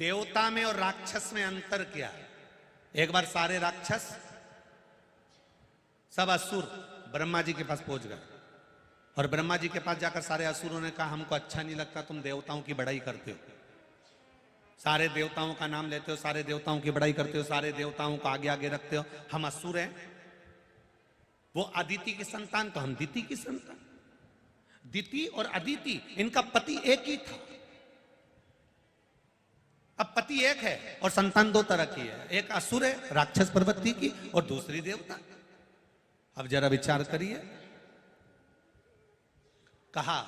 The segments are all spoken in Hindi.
देवता में और राक्षस में अंतर क्या है? एक बार सारे राक्षस सब असुर ब्रह्मा जी के पास पहुंच गए और ब्रह्मा जी के पास जाकर सारे असुरों ने कहा हमको अच्छा नहीं लगता तुम देवताओं की बड़ाई करते हो, सारे देवताओं का नाम लेते हो, सारे देवताओं की बड़ाई करते हो, सारे देवताओं को आगे आगे रखते हो, हम असुर हैं। वो अदिति की संतान तो हम दिति की संतान। दिति और अदिति इनका पति एक ही था। अब पति एक है और संतान दो तरह की है, एक असुर है राक्षस प्रवृत्ति की और दूसरी देवता। अब जरा विचार करिए, कहा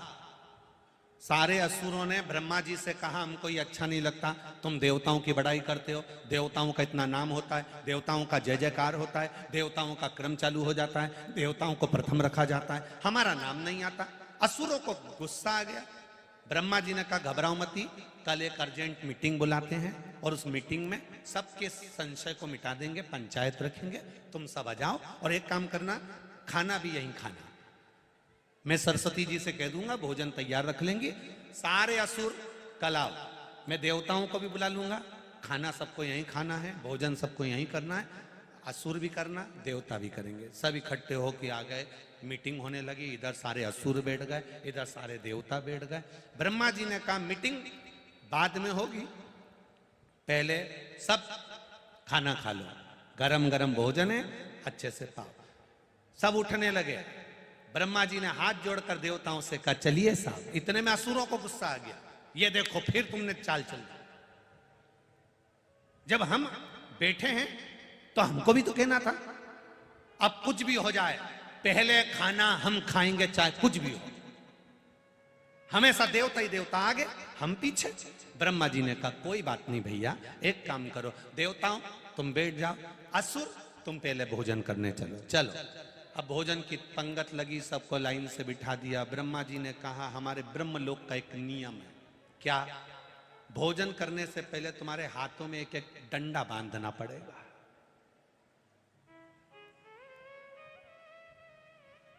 सारे असुरों ने ब्रह्मा जी से कहा हमको ये अच्छा नहीं लगता, तुम देवताओं की बड़ाई करते हो, देवताओं का इतना नाम होता है, देवताओं का जय जयकार होता है, देवताओं का क्रम चालू हो जाता है, देवताओं को प्रथम रखा जाता है, हमारा नाम नहीं आता। असुरों को गुस्सा आ गया। ब्रह्मा जी ने कहा घबराओ मती, कल एक अर्जेंट मीटिंग बुलाते हैं और उस मीटिंग में सबके संशय को मिटा देंगे, पंचायत रखेंगे, तुम सब आ जाओ और एक काम करना, खाना भी यहीं खाना। मैं सरस्वती जी से कह दूंगा भोजन तैयार रख लेंगे, सारे असुर कल आओ, मैं देवताओं को भी बुला लूंगा, खाना सबको यहीं खाना है, भोजन सबको यहीं करना है, असुर भी करना देवता भी करेंगे। सब इकट्ठे होके आ गए, मीटिंग होने लगी, इधर सारे असुर बैठ गए, इधर सारे देवता बैठ गए। ब्रह्मा जी ने कहा मीटिंग बाद में होगी, पहले सब खाना खा लो, गरम गरम भोजन है, अच्छे से पाओ। सब उठने लगे। ब्रह्मा जी ने हाथ जोड़कर देवताओं से कहा चलिए साहब। इतने में असुरों को गुस्सा आ गया, ये देखो फिर तुमने चाल चल दी, जब हम बैठे हैं तो हमको भी तो कहना था, अब कुछ भी हो जाए पहले खाना हम खाएंगे चाहे कुछ भी हो। हमेशा देवता ही देवता आगे, हम पीछे। ब्रह्मा जी ने कहा कोई बात नहीं भैया, एक काम करो, देवताओं तुम बैठ जाओ, असुर तुम पहले भोजन करने चलो। चलो, अब भोजन की पंगत लगी, सबको लाइन से बिठा दिया। ब्रह्मा जी ने कहा हमारे ब्रह्मलोक का एक नियम है। क्या? भोजन करने से पहले तुम्हारे हाथों में एक एक डंडा बांधना पड़ेगा।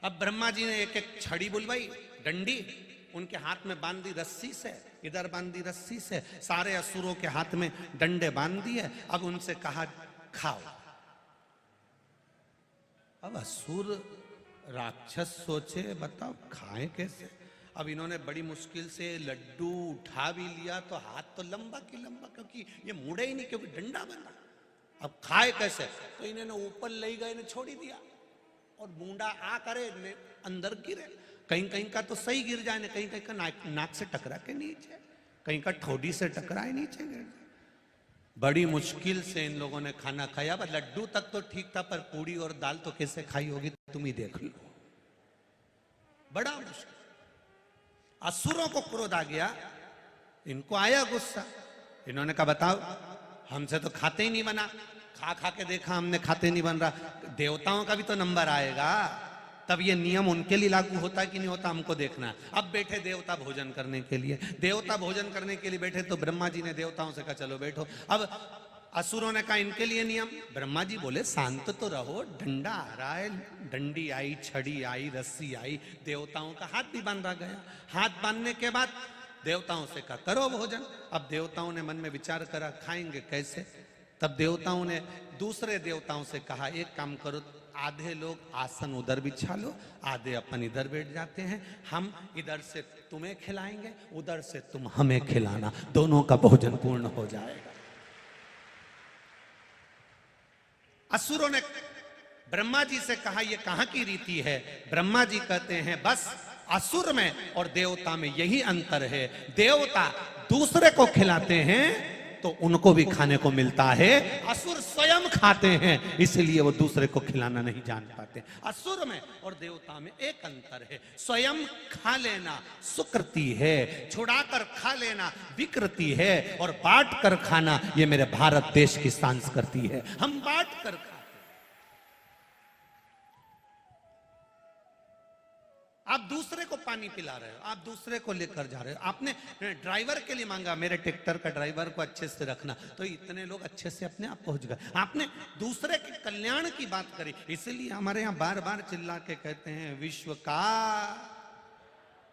अब ब्रह्मा जी ने एक एक छड़ी बुलवाई, डंडी उनके हाथ में बांध दी रस्सी से, इधर बांध दी रस्सी से, सारे असुरों के हाथ में डंडे बांध दिए। अब उनसे कहा खाओ। अब असुर राक्षस सोचे बताओ खाएं कैसे। अब इन्होंने बड़ी मुश्किल से लड्डू उठा भी लिया तो हाथ तो लंबा की लंबा, क्योंकि ये मुड़े ही नहीं, क्योंकि डंडा बना। अब खाए कैसे? तो इन्होंने ऊपर ले गए, इन्हें छोड़ ही दिया और बूंदा आ करे अंदर गिरे। कहीं कहीं का तो सही गिर जाए, कहीं कहीं का नाक से टकरा के नीचे, कहीं का ठोडी से टकराए नीचे गिर जाए। बड़ी मुश्किल से इन लोगों ने खाना खाया। पर लड्डू तक तो ठीक था, पर पूड़ी और दाल तो कैसे खाई होगी तुम ही देख लो। बड़ा मुश्किल। असुरों को क्रोध आ गया, इनको आया गुस्सा। इन्होंने कहा बताओ हमसे तो खाते ही नहीं बना, खा खा के देखा हमने, खाते नहीं बन रहा, देवताओं का भी तो नंबर आएगा, तब ये नियम उनके लिए लागू होता है कि नहीं होता हमको देखना है। अब बैठे देवता भोजन करने के लिए, देवता भोजन करने के लिए बैठे तो ब्रह्मा जी ने देवताओं से कहा चलो बैठो। अब असुरों ने कहा इनके लिए नियम। ब्रह्मा जी बोले शांत तो रहो, डंडा आ रहा है, डंडी आई, छड़ी आई, रस्सी आई, देवताओं का हाथ भी बांधा गया। हाथ बांधने के बाद देवताओं से कहा करो भोजन। अब देवताओं ने मन में विचार करा खाएंगे कैसे। तब देवताओं ने दूसरे देवताओं से कहा एक काम करो, आधे लोग आसन उधर बिछा लो, आधे अपन इधर बैठ जाते हैं, हम इधर से तुम्हें खिलाएंगे, उधर से तुम हमें खिलाना, दोनों का भोजन पूर्ण हो जाएगा। असुरों ने ब्रह्मा जी से कहा ये कहां की रीति है। ब्रह्मा जी कहते हैं बस असुर में और देवता में यही अंतर है, देवता दूसरे को खिलाते हैं तो उनको भी खाने को मिलता है, असुर स्वयं खाते हैं इसलिए वो दूसरे को खिलाना नहीं जान पाते। असुर में और देवता में एक अंतर है, स्वयं खा लेना सुकृति है, छुड़ाकर खा लेना विकृति है, और बांट कर खाना ये मेरे भारत देश की संस्कृति है। हम बांट कर खाते। आप दूसरे को पानी पिला रहे हो, आप दूसरे को लेकर जा रहे हो, आपने ड्राइवर के लिए मांगा मेरे ट्रैक्टर का ड्राइवर को अच्छे से रखना, तो इतने लोग अच्छे से अपने आप पहुंच गए। आपने दूसरे के कल्याण की बात करी, इसलिए हमारे यहाँ बार बार चिल्ला के कहते हैं विश्व का,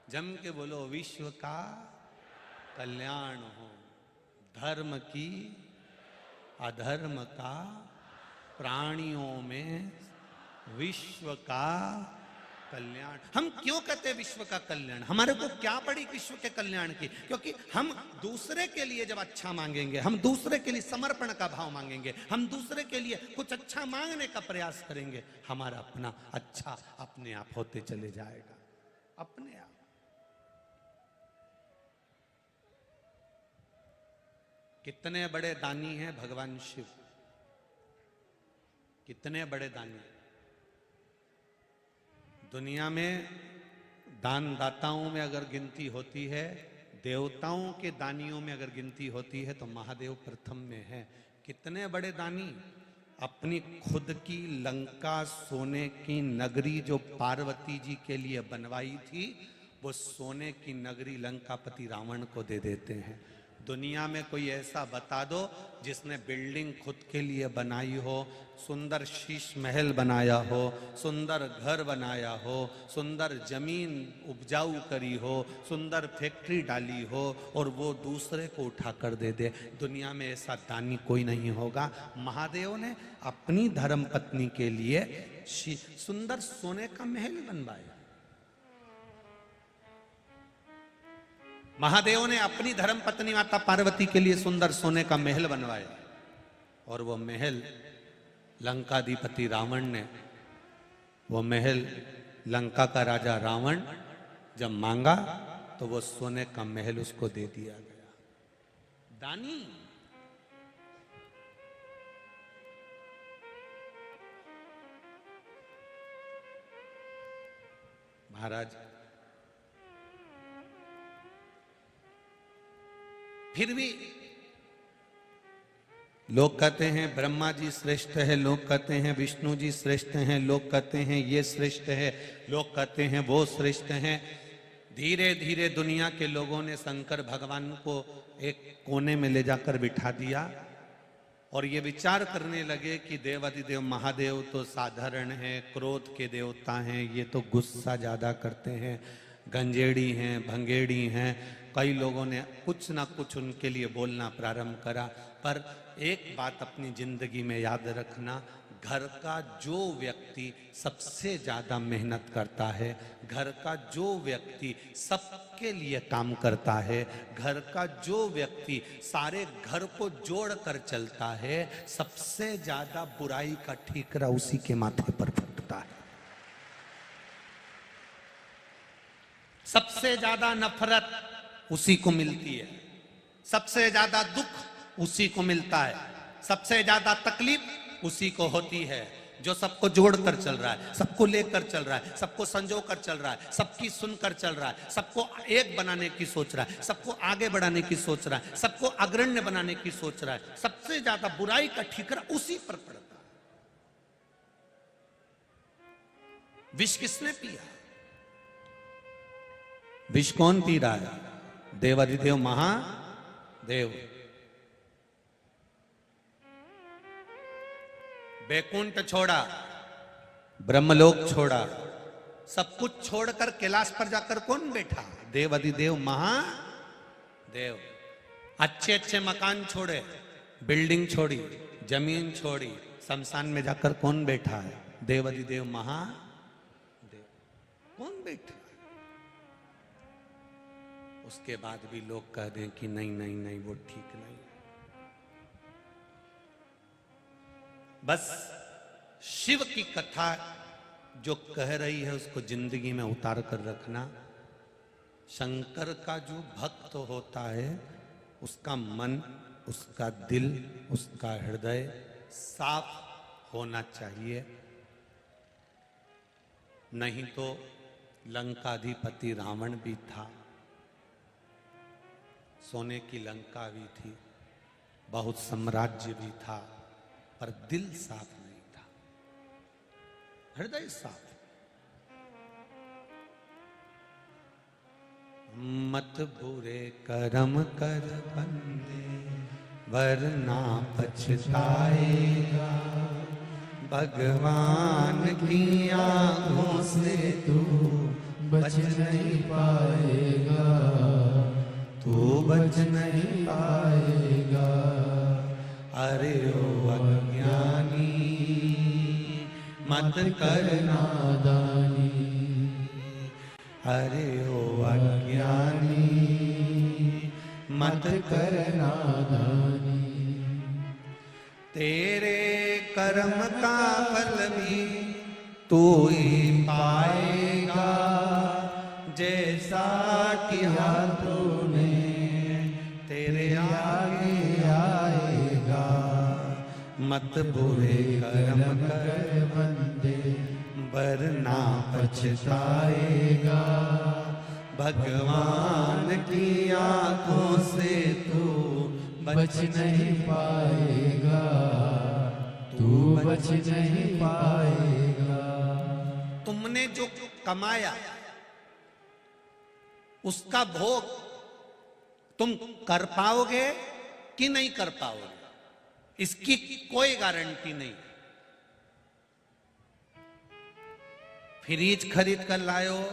जम के बोलो विश्व का कल्याण हो, धर्म की अधर्म का, प्राणियों में विश्व का कल्याण। हम क्यों कहते हैं विश्व का कल्याण? हमारे को क्या पड़ी विश्व के कल्याण की? क्योंकि हम दूसरे के लिए जब अच्छा मांगेंगे, हम दूसरे के लिए समर्पण का भाव मांगेंगे, हम दूसरे के लिए कुछ अच्छा मांगने का प्रयास करेंगे, हमारा अपना अच्छा अपने आप होते चले जाएगा, अपने आप। कितने बड़े दानी हैं भगवान शिव, कितने बड़े दानी। दुनिया में दान दाताओं में अगर गिनती होती है, देवताओं के दानियों में अगर गिनती होती है, तो महादेव प्रथम में है। कितने बड़े दानी। अपनी खुद की लंका सोने की नगरी जो पार्वती जी के लिए बनवाई थी, वो सोने की नगरी लंकापति रावण को दे देते हैं। दुनिया में कोई ऐसा बता दो जिसने बिल्डिंग खुद के लिए बनाई हो, सुंदर शीश महल बनाया हो, सुंदर घर बनाया हो, सुंदर जमीन उपजाऊ करी हो, सुंदर फैक्ट्री डाली हो, और वो दूसरे को उठा कर दे दे। दुनिया में ऐसा दानी कोई नहीं होगा। महादेव ने अपनी धर्म पत्नी के लिए सुंदर सोने का महल बनवाया। महादेव ने अपनी धर्म पत्नी माता पार्वती के लिए सुंदर सोने का महल बनवाया, और वो महल लंकाधिपति रावण ने, वो महल लंका का राजा रावण जब मांगा तो वो सोने का महल उसको दे दिया गया। दानी। महाराज फिर भी लोग कहते हैं ब्रह्मा जी श्रेष्ठ है, लोग कहते हैं विष्णु जी श्रेष्ठ हैं, लोग कहते हैं ये श्रेष्ठ है, लोग कहते हैं वो श्रेष्ठ हैं। धीरे धीरे दुनिया के लोगों ने शंकर भगवान को एक कोने में ले जाकर बिठा दिया, और ये विचार करने लगे कि देवाधिदेव महादेव तो साधारण है, क्रोध के देवता हैं, ये तो गुस्सा ज्यादा करते हैं, गंजेड़ी हैं, भंगेड़ी हैं। कई लोगों ने कुछ ना कुछ उनके लिए बोलना प्रारंभ करा। पर एक बात अपनी जिंदगी में याद रखना, घर का जो व्यक्ति सबसे ज्यादा मेहनत करता है, घर का जो व्यक्ति सबके लिए काम करता है, घर का जो व्यक्ति सारे घर को जोड़ कर चलता है, सबसे ज्यादा बुराई का ठीकरा उसी के माथे पर फूटता है। सबसे ज्यादा नफरत उसी को मिलती है, सबसे ज्यादा दुख उसी को मिलता है, सबसे ज्यादा तकलीफ उसी को होती है। जो सबको जोड़कर चल रहा है, सबको लेकर चल रहा है, सबको संजो कर चल रहा है, सबकी सुनकर चल रहा है, सबको एक बनाने की सोच रहा है, सबको आगे बढ़ाने की सोच रहा है, सबको अग्रण्य बनाने की सोच रहा है, सबसे ज्यादा बुराई का ठीकरा उसी पर पड़ता है। विष किसने पिया? विष कौन पी रहा है? देवाधिदेव महादेव। बैकुंठ छोड़ा, ब्रह्मलोक छोड़ा, सब कुछ छोड़कर कैलाश पर जाकर कौन बैठा? देवाधिदेव महादेव। अच्छे अच्छे मकान छोड़े, बिल्डिंग छोड़ी, जमीन छोड़ी, शमशान में जाकर कौन बैठा है? देवाधिदेव महादेव। कौन बैठा? उसके बाद भी लोग कह दें कि नहीं नहीं नहीं वो ठीक नहीं। बस शिव की कथा जो कह रही है उसको जिंदगी में उतार कर रखना। शंकर का जो भक्त होता है उसका मन, उसका दिल, उसका हृदय साफ होना चाहिए, नहीं तो लंकाधिपति रावण भी था, सोने की लंका भी थी, बहुत साम्राज्य भी था, पर दिल साफ नहीं था, हृदय साफ। मत बुरे कर्म कर बंदे वरना पछताएगा, भगवान की आंखों से तू बच नहीं पाएगा, तू बच नहीं पाएगा। मत कर नादानी, अरे ओ अज्ञानी मत कर नादानी। तेरे कर्म का फल भी तू ही पाएगा, जैसा किया तूने तेरे आगे आएगा। मत बुरे कर्म कर बंदे, वरना पछताएगा। भगवान की आंखों से तू बच नहीं पाएगा, तू बच नहीं पाएगा। तुमने जो कमाया उसका भोग तुम कर पाओगे कि नहीं कर पाओगे, इसकी कोई गारंटी नहीं। फ्रिज खरीद कर लाए हो,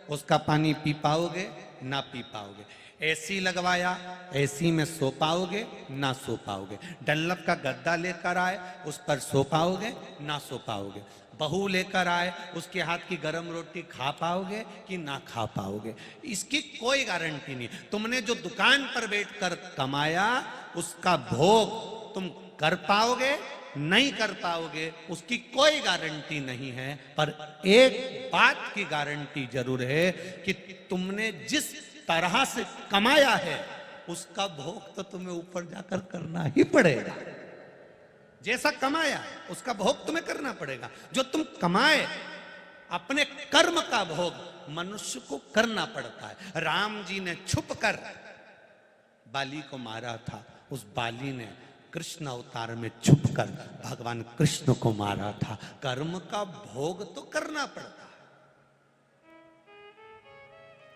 उसका पानी पी पाओगे ना पी पाओगे। एसी लगवाया, एसी में सो पाओगे ना सो पाओगे। डल्लप का गद्दा लेकर आए, उस पर सो पाओगे ना सो पाओगे। बहू लेकर आए, उसके हाथ की गरम रोटी खा पाओगे कि ना खा पाओगे, इसकी कोई गारंटी नहीं। तुमने जो दुकान पर बैठकर कमाया उसका भोग तुम कर पाओगे नहीं कर पाओगे, उसकी कोई गारंटी नहीं है। पर एक बात की गारंटी जरूर है कि तुमने जिस तरह से कमाया है उसका भोग तो तुम्हें ऊपर जाकर करना ही पड़ेगा। जैसा कमाया उसका भोग तुम्हें करना पड़ेगा। जो तुम कमाए अपने कर्म का भोग मनुष्य को करना पड़ता है। राम जी ने छुपकर बाली को मारा था, उस बाली ने कृष्ण अवतार में छुपकर भगवान कृष्ण को मारा था। कर्म का भोग तो करना पड़ता है।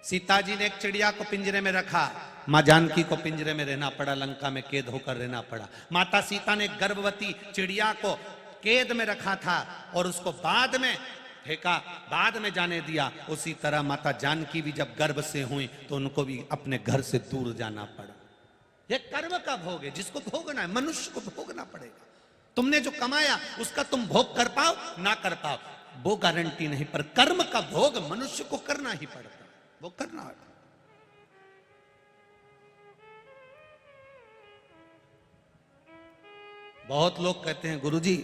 सीता जी ने एक चिड़िया को पिंजरे में रखा, मां जानकी को पिंजरे में रहना पड़ा, लंका में कैद होकर रहना पड़ा। माता सीता ने गर्भवती चिड़िया को कैद में रखा था और उसको बाद में फेंका, बाद में जाने दिया। उसी तरह माता जानकी भी जब गर्भ से हुई तो उनको भी अपने घर से दूर जाना पड़ा। यह कर्म का भोग है, जिसको भोगना है मनुष्य को भोगना पड़ेगा। तुमने जो कमाया उसका तुम भोग कर पाओ ना कर पाओ वो गारंटी नहीं, पर कर्म का भोग मनुष्य को करना ही पड़ता है, वो करना है। बहुत लोग कहते हैं गुरुजी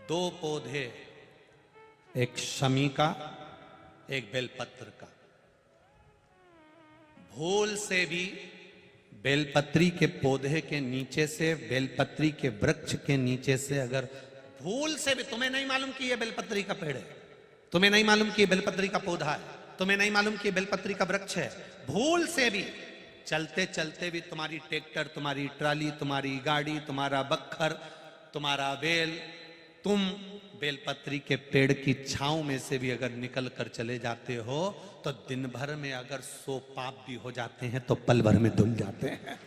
दो पौधे, एक शमी का एक बेलपत्र का, भूल से भी बेलपत्री के पौधे के नीचे से, बेलपत्री के वृक्ष के नीचे से अगर भूल से भी, तुम्हें नहीं मालूम कि यह बेलपत्री का पेड़ है, तुम्हें नहीं मालूम कि यह बेलपत्री का पौधा है, तुम्हें नहीं मालूम कि यह बेलपत्री का वृक्ष है, भूल से भी चलते चलते भी तुम्हारी ट्रैक्टर, तुम्हारी ट्राली, तुम्हारी गाड़ी, तुम्हारा बखर, तुम्हारा बेल, तुम बेलपत्री के पेड़ की छांव में से भी अगर निकल कर चले जाते हो तो दिन भर में अगर 100 पाप भी हो जाते हैं तो पल भर में धुल जाते हैं।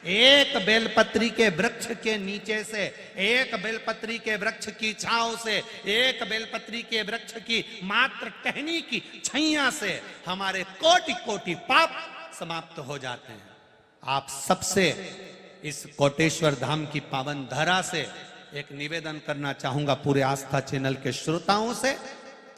एक बेलपत्री के वृक्ष के नीचे से, एक बेलपत्री के वृक्ष की छांव से, एक बेलपत्री के वृक्ष की मात्र टहनी की छैया से हमारे कोटि कोटि पाप समाप्त हो जाते हैं। आप सबसे इस कोटेश्वर धाम की पावन धरा से एक निवेदन करना चाहूंगा, पूरे आस्था चैनल के श्रोताओं से,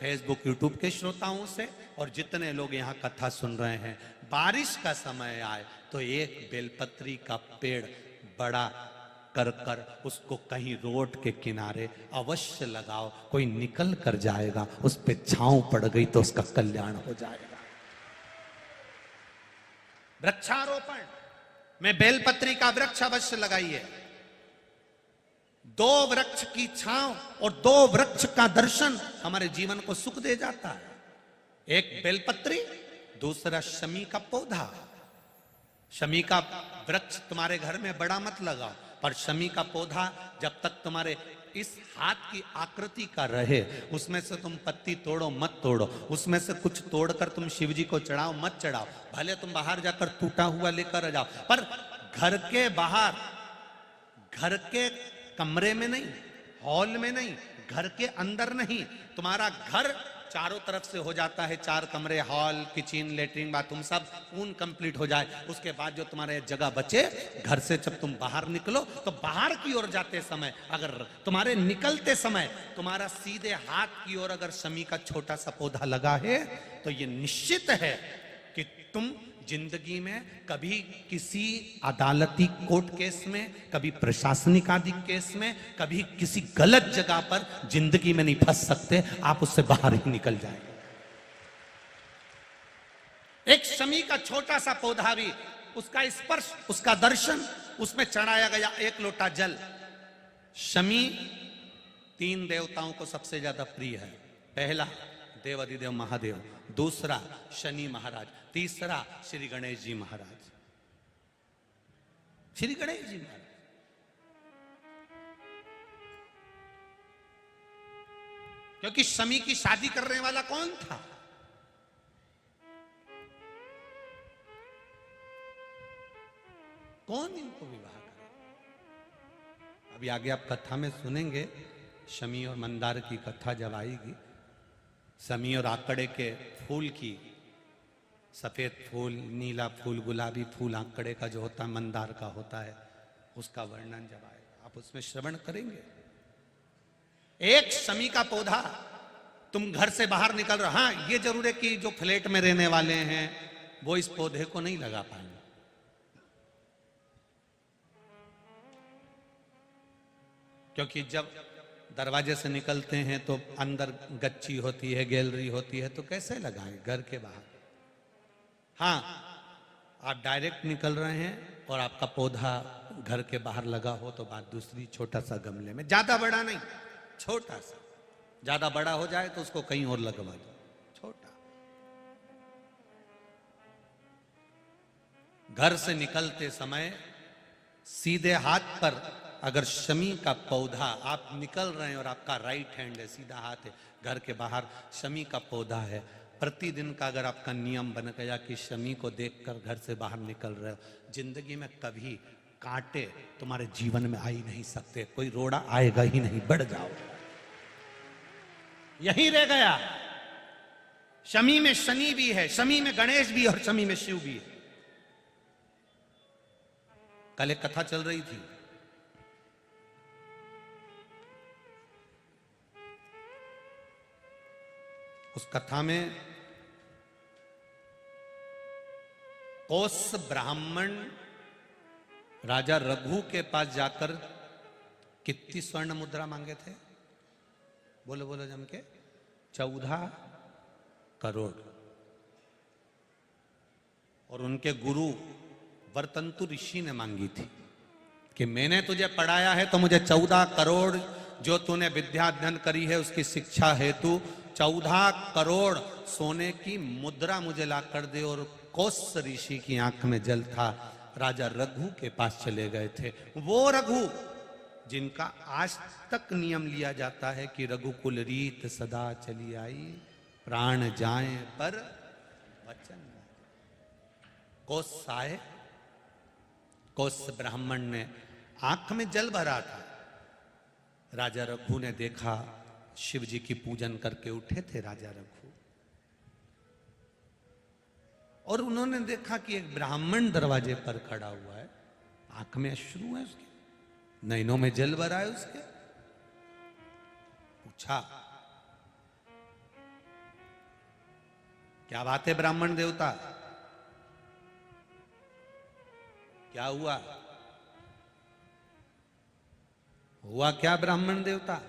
फेसबुक यूट्यूब के श्रोताओं से, और जितने लोग यहाँ कथा सुन रहे हैं, बारिश का समय आए तो एक बेलपत्री का पेड़ बड़ा कर कर उसको कहीं रोड के किनारे अवश्य लगाओ। कोई निकल कर जाएगा, उस पे छांव पड़ गई तो उसका कल्याण हो जाएगा। वृक्षारोपण में बेलपत्री का वृक्ष अवश्य लगाइए। 2 वृक्ष की छांव और 2 वृक्ष का दर्शन हमारे जीवन को सुख दे जाता है। एक बेलपत्री, दूसरा शमी का पौधा। शमी का वृक्ष तुम्हारे घर में बड़ा मत लगाओ, पर शमी का पौधा जब तक तुम्हारे इस हाथ की आकृति का रहे, उसमें से तुम पत्ती तोड़ो मत तोड़ो, उसमें से कुछ तोड़कर तुम शिव जी को चढ़ाओ मत चढ़ाओ। भले तुम बाहर जाकर टूटा हुआ लेकर आ जाओ, पर घर के बाहर, घर के कमरे में नहीं, हॉल में नहीं, घर के अंदर नहीं, तुम्हारा घर चारों तरफ से हो जाता है, 4 कमरे, हॉल, किचन, लेटरिन, बाथरूम सब पूर्ण कंप्लीट हो जाए, उसके बाद जो तुम्हारे जगह बचे, घर से जब तुम बाहर निकलो तो बाहर की ओर जाते समय अगर तुम्हारे निकलते समय तुम्हारा सीधे हाथ की ओर अगर शमी का छोटा सा पौधा लगा है तो ये निश्चित है कि तुम जिंदगी में कभी किसी अदालती कोर्ट केस में, कभी प्रशासनिक आदि केस में, कभी किसी गलत जगह पर जिंदगी में नहीं फंस सकते, आप उससे बाहर ही निकल जाए। एक शमी का छोटा सा पौधा भी, उसका स्पर्श, उसका दर्शन, उसमें चढ़ाया गया 1 लोटा जल। शमी 3 देवताओं को सबसे ज्यादा प्रिय है। पहला देवाधिदेव महादेव, दूसरा शनि महाराज, तीसरा श्री गणेश जी महाराज। श्री गणेश जी महाराज क्योंकि शमी की शादी करने वाला कौन था? कौन इनको विवाह करे? अभी आगे आप कथा में सुनेंगे, शमी और मंदार की कथा जब आएगी, शमी और आकड़े के फूल की, सफेद फूल, नीला फूल, गुलाबी फूल आंकड़े का जो होता है, मंदार का होता है, उसका वर्णन जब आएगा आप उसमें श्रवण करेंगे। एक शमी का पौधा, तुम घर से बाहर निकल रहे, हाँ ये जरूर है कि जो फ्लैट में रहने वाले हैं वो इस पौधे को नहीं लगा पाएंगे, क्योंकि जब दरवाजे से निकलते हैं तो अंदर गच्ची होती है, गैलरी होती है, तो कैसे लगाएं घर के बाहर। हाँ, आप डायरेक्ट निकल रहे हैं और आपका पौधा घर के बाहर लगा हो तो बात दूसरी, छोटा सा गमले में, ज्यादा बड़ा नहीं, छोटा सा। ज्यादा बड़ा हो जाए तो उसको कहीं और लगवा दो, छोटा। घर से निकलते समय सीधे हाथ पर अगर शमी का पौधा, आप निकल रहे हैं और आपका राइट हैंड है, सीधा हाथ है, घर के बाहर शमी का पौधा है, प्रतिदिन का अगर आपका नियम बन गया कि शमी को देखकर घर से बाहर निकल रहे हो, जिंदगी में कभी कांटे तुम्हारे जीवन में आ ही नहीं सकते, कोई रोड़ा आएगा ही नहीं, बढ़ जाओ। यही रह गया। शमी में शनि भी है, शमी में गणेश भी और शमी में शिव भी है। कल एक कथा चल रही थी, उस कथा में कौस ब्राह्मण राजा रघु के पास जाकर कितनी स्वर्ण मुद्रा मांगे थे? बोलो बोलो जम के, 14 करोड़। और उनके गुरु वर्तंतु ऋषि ने मांगी थी कि मैंने तुझे पढ़ाया है तो मुझे 14 करोड़ जो तूने विद्या अध्ययन करी है उसकी शिक्षा हेतु 14 करोड़ सोने की मुद्रा मुझे ला कर दे। और कौस ऋषि की आंख में जल था, राजा रघु के पास चले गए थे। वो रघु जिनका आज तक नियम लिया जाता है कि रघुकुल रीत सदा चली आई, प्राण जाए पर वचन। कौस आए, कौस ब्राह्मण ने आंख में जल भरा था। राजा रघु ने देखा, शिव जी की पूजन करके उठे थे राजा रघु, और उन्होंने देखा कि एक ब्राह्मण दरवाजे पर खड़ा हुआ है, आंख में अश्रु है उसके, नैनों में जल भरा है उसके। पूछा, क्या बात है ब्राह्मण देवता, क्या हुआ? हुआ क्या ब्राह्मण देवता,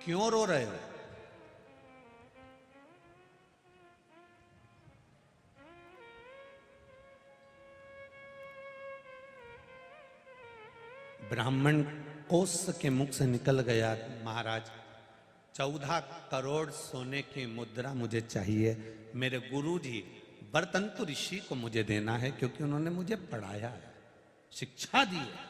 क्यों रो रहे हो? ब्राह्मण कौस के मुख से निकल गया, महाराज 14 करोड़ सोने की मुद्रा मुझे चाहिए, मेरे गुरुजी वर्तंतु ऋषि को मुझे देना है, क्योंकि उन्होंने मुझे पढ़ाया है, शिक्षा दी है।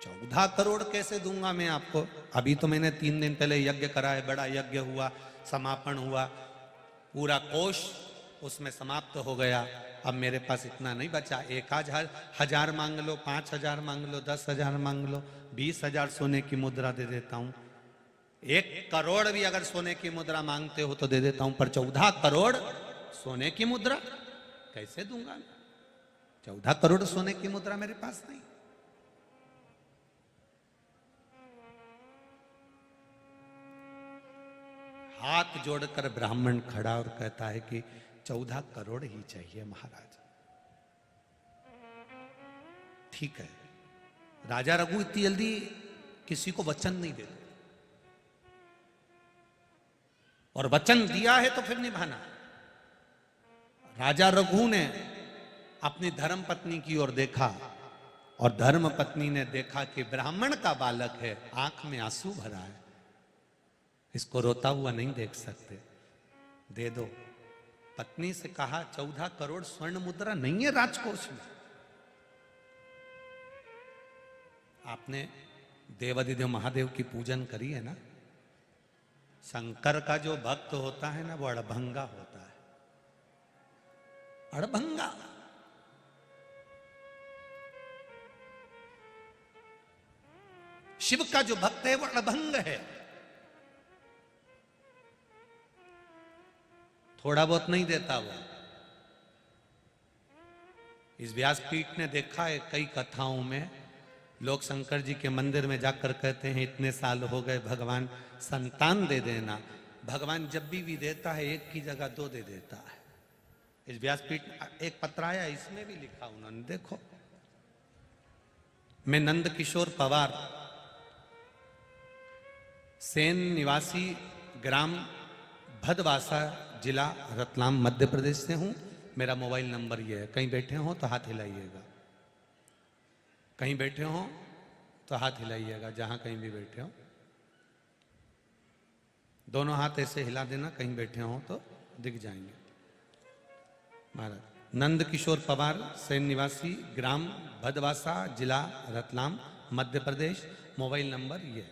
₹14 करोड़ कैसे दूंगा मैं आपको? अभी तो मैंने 3 दिन पहले यज्ञ करा है, बड़ा यज्ञ हुआ, समापन हुआ, पूरा कोष उसमें समाप्त हो गया। अब मेरे पास इतना नहीं बचा। 1,000 मांग लो, 5,000 मांग लो, 10,000 मांग लो, 20,000 सोने की मुद्रा दे देता हूं। 1 करोड़ भी अगर सोने की मुद्रा मांगते हो तो दे देता हूं, पर 14 करोड़ सोने की मुद्रा कैसे दूंगा? 14 करोड़ सोने की मुद्रा मेरे पास नहीं। हाथ जोड़कर ब्राह्मण खड़ा और कहता है कि 14 करोड़ ही चाहिए महाराज। ठीक है। राजा रघु इतनी जल्दी किसी को वचन नहीं देते, और वचन दिया है तो फिर निभाना। राजा रघु ने अपनी धर्म पत्नी की ओर देखा, और धर्म पत्नी ने देखा कि ब्राह्मण का बालक है, आंख में आंसू भरा है, इसको रोता हुआ नहीं देख सकते, दे दो। पत्नी से कहा 14 करोड़ स्वर्ण मुद्रा नहीं है राजकोष में। आपने देवाधिदेव महादेव की पूजन करी है ना? शंकर का जो भक्त होता है ना, वो अड़भंगा होता है। अड़भंगा। शिव का जो भक्त है वो अड़भंग है। थोड़ा बहुत नहीं देता वो। इस व्यासपीठ ने देखा है कई कथाओं में लोग शंकर जी के मंदिर में जाकर कहते हैं इतने साल हो गए भगवान संतान दे देना। भगवान जब भी देता है 1 की जगह 2 दे देता है। इस व्यासपीठ एक पत्र आया, इसमें भी लिखा उन्होंने, देखो। मैं नंद किशोर पवार, सेन निवासी, ग्राम भदवासा, जिला रतलाम, मध्य प्रदेश से हूं। मेरा मोबाइल नंबर ये है। कहीं बैठे हो तो हाथ हिलाइएगा, कहीं बैठे हो तो हाथ हिलाइएगा, जहां कहीं भी बैठे हो दोनों हाथ ऐसे हिला देना, कहीं बैठे हो तो दिख जाएंगे। महाराज नंद किशोर पवार, सेन निवासी, ग्राम भदवासा, जिला रतलाम, मध्य प्रदेश। मोबाइल नंबर ये।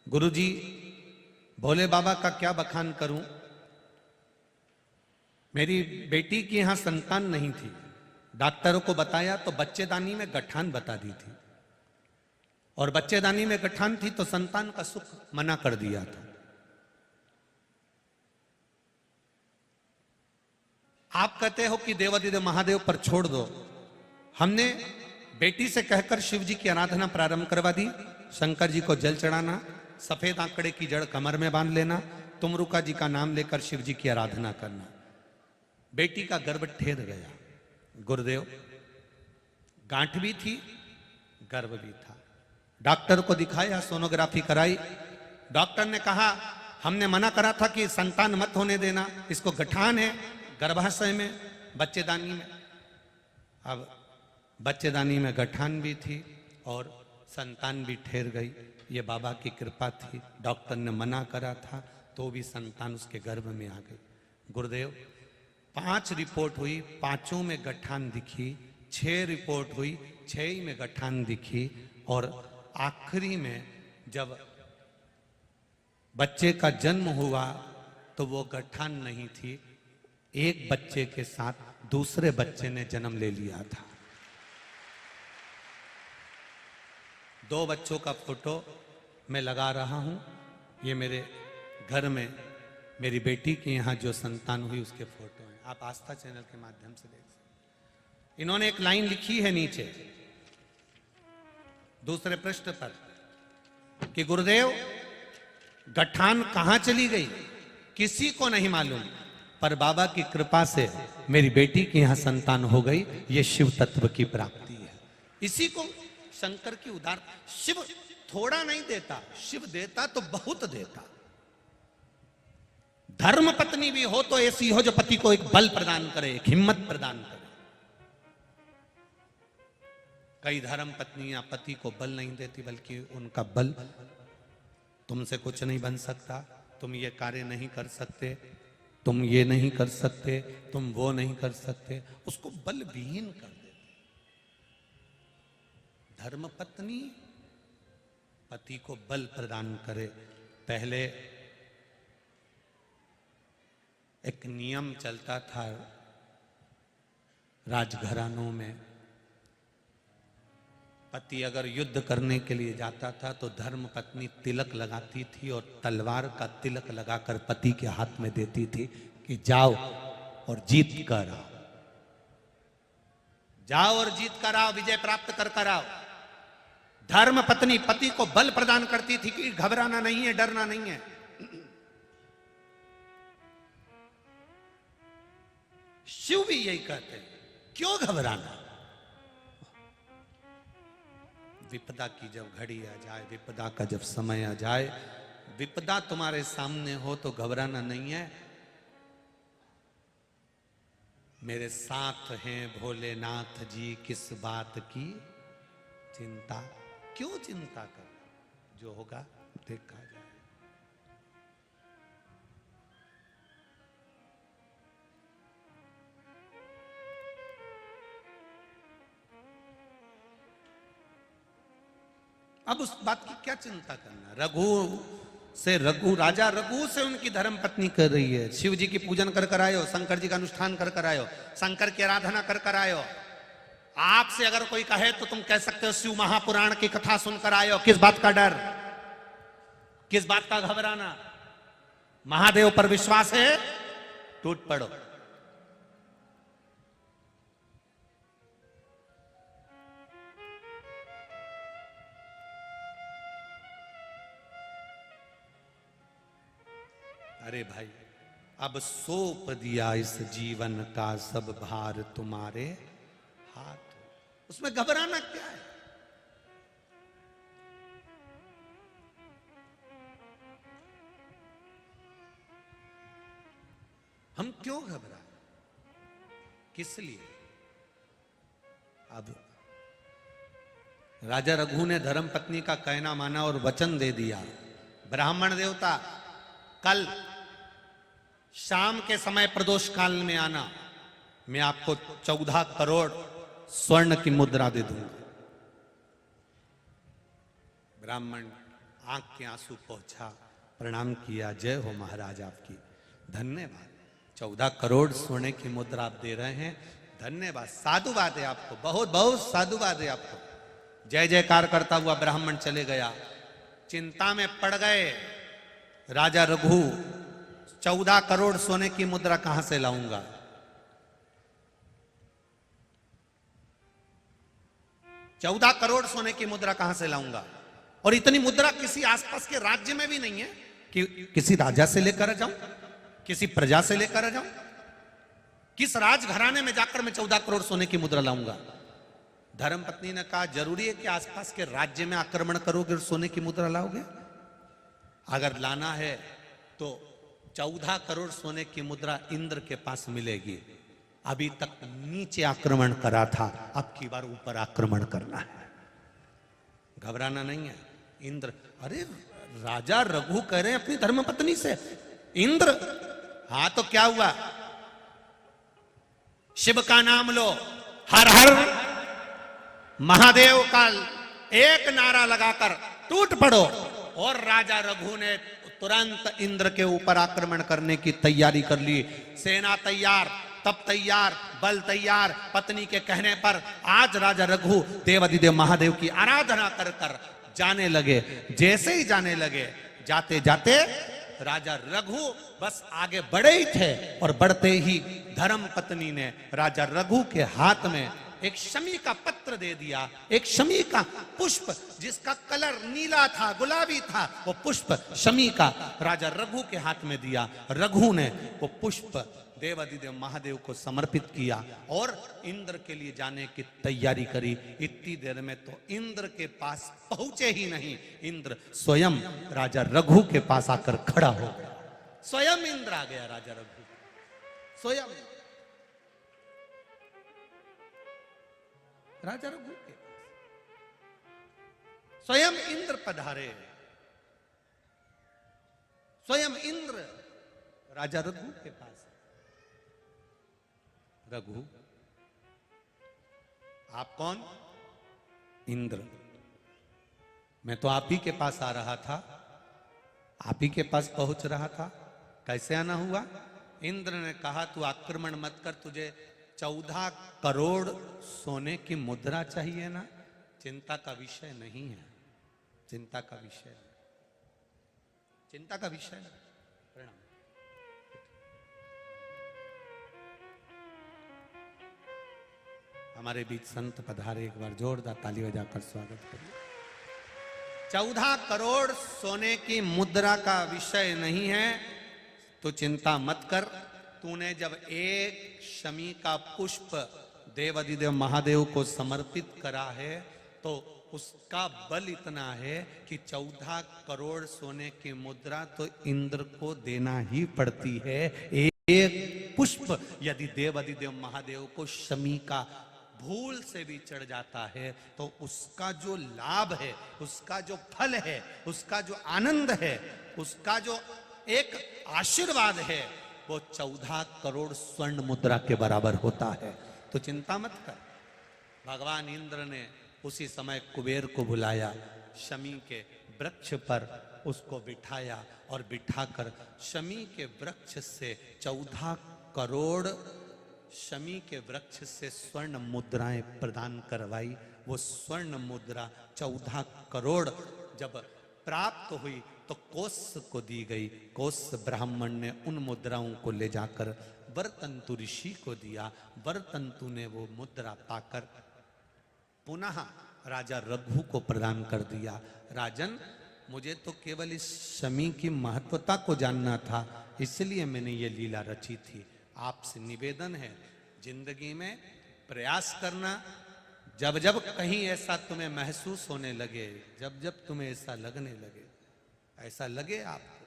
गुरुजी, भोले बाबा का क्या बखान करूं। मेरी बेटी की यहां संतान नहीं थी। डॉक्टरों को बताया तो बच्चेदानी में गठान बता दी थी, और बच्चेदानी में गठान थी तो संतान का सुख मना कर दिया था। आप कहते हो कि देवाधिदेव महादेव पर छोड़ दो। हमने बेटी से कहकर शिव जी की आराधना प्रारंभ करवा दी। शंकर जी को जल चढ़ाना, सफेद आंकड़े की जड़ कमर में बांध लेना, तुमरुका जी का नाम लेकर शिव जी की आराधना करना। बेटी का गर्भ ठेर गया। गुरुदेव, गांठ भी थी, गर्भ भी था। डॉक्टर को दिखाया, सोनोग्राफी कराई। डॉक्टर ने कहा हमने मना करा था कि संतान मत होने देना, इसको गठान है गर्भाशय में, बच्चेदानी में। अब बच्चेदानी में गठान भी थी और संतान भी ठहर गई। ये बाबा की कृपा थी। डॉक्टर ने मना करा था तो भी संतान उसके गर्भ में आ गई। गुरुदेव, 5 रिपोर्ट हुई, 5 में गठान दिखी। 6 रिपोर्ट हुई, 6 में गठान दिखी। और आखिरी में जब बच्चे का जन्म हुआ तो वो गठान नहीं थी, एक बच्चे के साथ दूसरे बच्चे ने जन्म ले लिया था। 2 बच्चों का फोटो मैं लगा रहा हूं। ये मेरे घर में मेरी बेटी के यहां जो संतान हुई उसके फोटो हैं। आप आस्था चैनल के माध्यम से देख सकते। इन्होंने एक लाइन लिखी है नीचे दूसरे पृष्ठ पर कि गुरुदेव, गठान कहां चली गई किसी को नहीं मालूम, पर बाबा की कृपा से मेरी बेटी के यहां संतान हो गई। ये शिव तत्व की प्राप्ति है। इसी को शंकर की उदार। शिव थोड़ा नहीं देता, शिव देता तो बहुत देता। धर्म पत्नी भी हो तो ऐसी हो जो पति को एक बल प्रदान करे, एक हिम्मत प्रदान करे। कई धर्म पत्नियां पति को बल नहीं देती, बल्कि उनका बल, तुमसे कुछ नहीं बन सकता, तुम ये कार्य नहीं कर सकते, तुम ये नहीं कर सकते, तुम वो नहीं कर सकते, उसको बल विहीन कर देते। धर्म पत्नी पति को बल प्रदान करे। पहले एक नियम चलता था राजघरानों में, पति अगर युद्ध करने के लिए जाता था तो धर्म पत्नी तिलक लगाती थी और तलवार का तिलक लगाकर पति के हाथ में देती थी कि जाओ और जीत कर आओ, जाओ और जीत कर आओ, विजय प्राप्त कर आओ। धर्म पत्नी पति को बल प्रदान करती थी कि घबराना नहीं है, डरना नहीं है। शिव भी यही कहते हैं, क्यों घबराना। विपदा की जब घड़ी आ जाए, विपदा का जब समय आ जाए, विपदा तुम्हारे सामने हो तो घबराना नहीं है। मेरे साथ हैं भोलेनाथ जी, किस बात की चिंता। क्यों चिंता करना, जो होगा देखा जाए। अब उस बात की क्या चिंता करना। राजा रघु से उनकी धर्म पत्नी कर रही है। शिव जी की पूजन कर आयो, शंकर जी का अनुष्ठान कर आयो, शंकर की आराधना कर आयो। आपसे अगर कोई कहे तो तुम कह सकते हो शिव महापुराण की कथा सुनकर आयो। किस बात का डर, किस बात का घबराना। महादेव पर विश्वास है, टूट पड़ो। अरे भाई, अब सौंप दिया इस जीवन का सब भार तुम्हारे हाथ, उसमें घबराना क्या है। हम क्यों घबराए, किस लिए। अब राजा रघु ने धर्म पत्नी का कहना माना और वचन दे दिया। ब्राह्मण देवता, कल शाम के समय प्रदोष काल में आना, मैं आपको 14 करोड़ स्वर्ण की मुद्रा दे दूंगा। ब्राह्मण आंख के आंसू पहुंचा, प्रणाम किया, जय हो महाराज आपकी, धन्यवाद। 14 करोड़ सोने की मुद्रा आप दे रहे हैं, धन्यवाद, साधुवाद है आपको, बहुत बहुत साधुवाद है आपको। जय जयकार करता हुआ ब्राह्मण चले गया। चिंता में पड़ गए राजा रघु, 14 करोड़ सोने की मुद्रा कहां से लाऊंगा। चौदह करोड़ सोने की मुद्रा कहां से लाऊंगा। और इतनी मुद्रा किसी आसपास के राज्य में भी नहीं है कि किसी राजा से लेकर जाऊं, किसी प्रजा से लेकर जाऊं। किस राजघराने में जाकर मैं 14 करोड़ सोने की मुद्रा लाऊंगा। धर्मपत्नी ने कहा, जरूरी है कि आसपास के राज्य में आक्रमण करोगे और सोने की मुद्रा लाओगे। अगर लाना है तो 14 करोड़ सोने की मुद्रा इंद्र के पास मिलेगी। अभी तक नीचे आक्रमण करा था, अब की बार ऊपर आक्रमण करना है। घबराना नहीं है। इंद्र, अरे राजा रघु कह रहे हैं अपनी धर्मपत्नी से, इंद्र, हाँ तो क्या हुआ, शिव का नाम लो, हर हर महादेव का एक नारा लगाकर टूट पड़ो। और राजा रघु ने तुरंत इंद्र के ऊपर आक्रमण करने की तैयारी कर ली। सेना तैयार, तब तैयार, बल तैयार। पत्नी के कहने पर आज राजा रघु देवाधिदेव महादेव की आराधना कर कर जाने लगे। जैसे ही जाने लगे, जाते जाते राजा रघु बस आगे बढ़े ही थे और बढ़ते ही धर्म पत्नी ने राजा रघु के हाथ में एक शमी का पत्र दे दिया। एक शमी का पुष्प जिसका कलर नीला था, गुलाबी था, वो पुष्प शमी का राजा रघु के हाथ में दिया। रघु ने वो पुष्प देवाधिदेव महादेव को समर्पित किया और इंद्र के लिए जाने की तैयारी करी। इतनी देर में तो इंद्र के पास पहुंचे ही नहीं, इंद्र स्वयं राजा रघु के पास आकर खड़ा हो गया। स्वयं इंद्र आ गया राजा रघु, स्वयं राजा रघु के पास स्वयं इंद्र पधारे। स्वयं इंद्र राजा रघु के पास। रघु, आप कौन? इंद्र। मैं तो आप ही के पास आ रहा था, आप ही के पास पहुंच रहा था। कैसे आना हुआ? इंद्र ने कहा तू आक्रमण मत कर, तुझे 14 करोड़ सोने की मुद्रा चाहिए ना, चिंता का विषय नहीं है, चिंता का विषय नहीं, चिंता का विषय नहीं। प्रणाम। हमारे बीच संत पधारे, एक बार जोरदार ताली बजाकर स्वागत करिए। 14 करोड़ सोने की मुद्रा का विषय नहीं है, तो चिंता मत कर। तूने जब एक शमी का पुष्प देवाधिदेव महादेव को समर्पित करा है, तो उसका बल इतना है कि 14 करोड़ सोने की मुद्रा तो इंद्र को देना ही पड़ती है। एक पुष्प यदि देवाधिदेव महादेव को शमी का भूल से भी चढ़ जाता है, तो उसका जो लाभ है, उसका जो फल है, उसका जो आनंद है, उसका जो एक आशीर्वाद है, वो 14 करोड़ स्वर्ण मुद्रा के बराबर होता है। तो चिंता मत कर। भगवान इंद्र ने उसी समय कुबेर को बुलाया, शमी के वृक्ष पर उसको बिठाया और बिठाकर शमी के वृक्ष से 14 करोड़ शमी के वृक्ष से स्वर्ण मुद्राएं प्रदान करवाई। वो स्वर्ण मुद्रा 14 करोड़ जब प्राप्त हुई तो कोस को दी गई। कोस ब्राह्मण ने उन मुद्राओं को ले जाकर वरतंतु ऋषि को दिया। वरतंतु ने वो मुद्रा पाकर पुनः राजा रघु को प्रदान कर दिया। राजन, मुझे तो केवल इस शमी की महत्वता को जानना था, इसलिए मैंने ये लीला रची थी। आपसे निवेदन है, जिंदगी में प्रयास करना, जब जब कहीं ऐसा तुम्हें महसूस होने लगे, जब जब तुम्हें ऐसा लगने लगे, ऐसा लगे आपको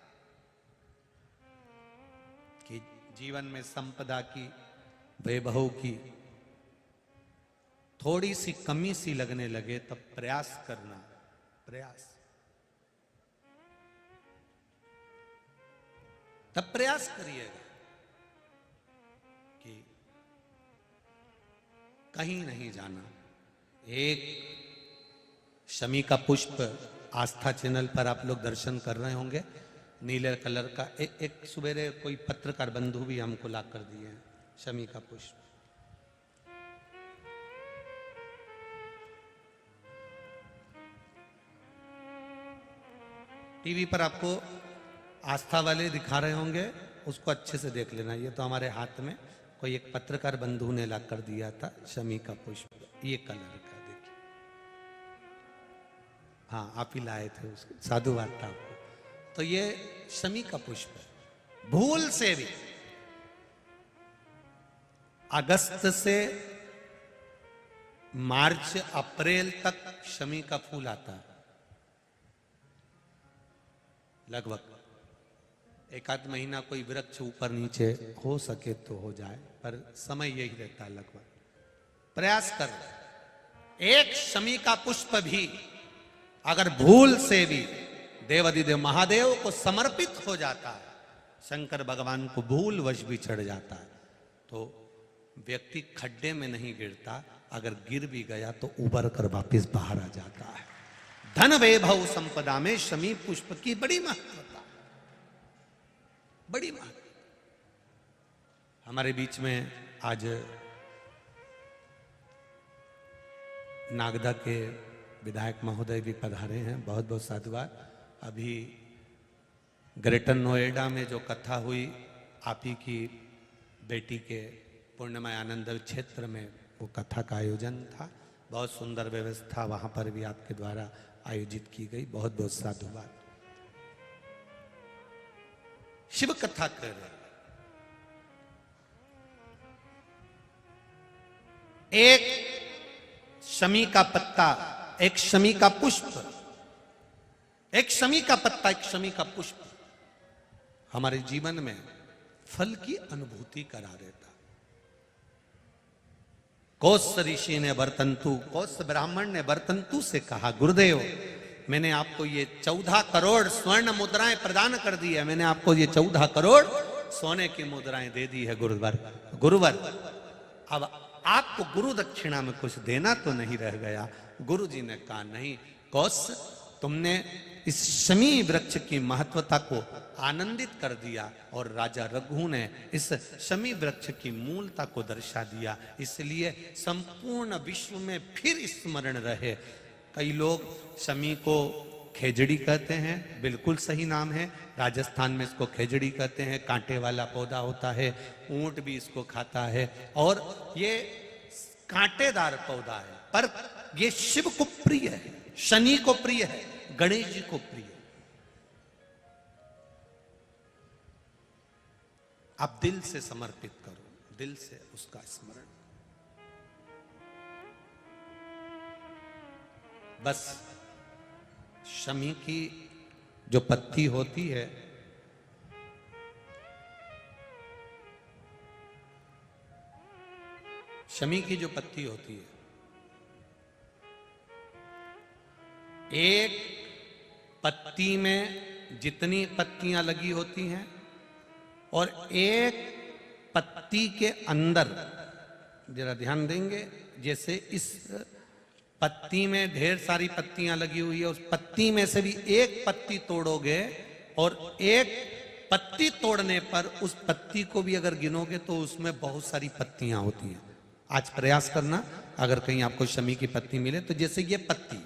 कि जीवन में संपदा की, वैभव की थोड़ी सी कमी सी लगने लगे, तब प्रयास करना, प्रयास, तब प्रयास करिएगा कि कहीं नहीं जाना। एक शमी का पुष्प आस्था चैनल पर आप लोग दर्शन कर रहे होंगे, नीले कलर का एक सुबेरे कोई पत्रकार बंधु भी हमको ला कर दिए हैं, शमी का पुष्प। टीवी पर आपको आस्था वाले दिखा रहे होंगे, उसको अच्छे से देख लेना। ये तो हमारे हाथ में कोई एक पत्रकार बंधु ने ला कर दिया था, शमी का पुष्प, ये कलर का, देखिए। हाँ, आप ही लाए थे उसको, साधुवाद था आपको। तो ये शमी का पुष्प है। भूल से भी अगस्त से मार्च अप्रैल तक शमी का फूल आता है, लगभग एक आध महीना कोई वृक्ष ऊपर नीचे हो सके तो हो जाए, पर समय यही रहता है लगभग। प्रयास कर, एक शमी का पुष्प भी अगर भूल से भी देवाधिदेव महादेव को समर्पित हो जाता है, शंकर भगवान को भूल वश भी चढ़ जाता है, तो व्यक्ति खड्डे में नहीं गिरता, अगर गिर भी गया तो उबर कर वापिस बाहर आ जाता है। धन वैभव संपदा में शमी पुष्प की बड़ी महत्वता, बड़ी महत्वता। हमारे बीच में आज नागदा के विधायक महोदय भी पधारे हैं, बहुत बहुत साधुवाद। अभी ग्रेटर नोएडा में जो कथा हुई, आप ही की बेटी के पूर्णमय आनंद क्षेत्र में वो कथा का आयोजन था, बहुत सुंदर व्यवस्था वहां पर भी आपके द्वारा आयोजित की गई, बहुत बहुत साधुवाद। शिव कथा कर रहे, एक शमी का पत्ता, एक शमी का पुष्प, एक शमी का पत्ता, एक शमी का पुष्प हमारे जीवन में फल की अनुभूति करा देता। कौस ऋषि ने वर्तंतु, कौस ब्राह्मण ने वर्तंतु से कहा, गुरुदेव मैंने आपको ये 14 करोड़ स्वर्ण मुद्राएं प्रदान कर दी है, मैंने आपको ये 14 करोड़ सोने की मुद्राएं दे दी है गुरुवर, गुरुवर अब आपको गुरु दक्षिणा में कुछ देना तो नहीं रह गया। गुरु जी ने कहा, नहीं कौस, तुमने इस शमी वृक्ष की महत्वता को आनंदित कर दिया और राजा रघु ने इस शमी वृक्ष की मूलता को दर्शा दिया। इसलिए संपूर्ण विश्व में फिर स्मरण रहे। कई लोग शमी को खेजड़ी कहते हैं, बिल्कुल सही नाम है। राजस्थान में इसको खेजड़ी कहते हैं, कांटे वाला पौधा होता है, ऊंट भी इसको खाता है और ये कांटेदार पौधा है, पर ये शिव को प्रिय है, शनि को प्रिय है, गणेश जी को प्रिय है। आप दिल से समर्पित करो, दिल से उसका स्मरण। बस शमी की जो पत्ती होती है, शमी की जो पत्ती होती है, एक पत्ती में जितनी पत्तियां लगी होती हैं और एक पत्ती के अंदर, जरा ध्यान देंगे, जैसे इस पत्ती में ढेर सारी पत्तियां लगी हुई है, उस पत्ती में से भी एक पत्ती तोड़ोगे और एक पत्ती तोड़ने पर उस पत्ती को भी अगर गिनोगे तो उसमें बहुत सारी पत्तियां होती हैं। आज प्रयास करना, अगर कहीं आपको शमी की पत्ती मिले तो जैसे ये पत्ती,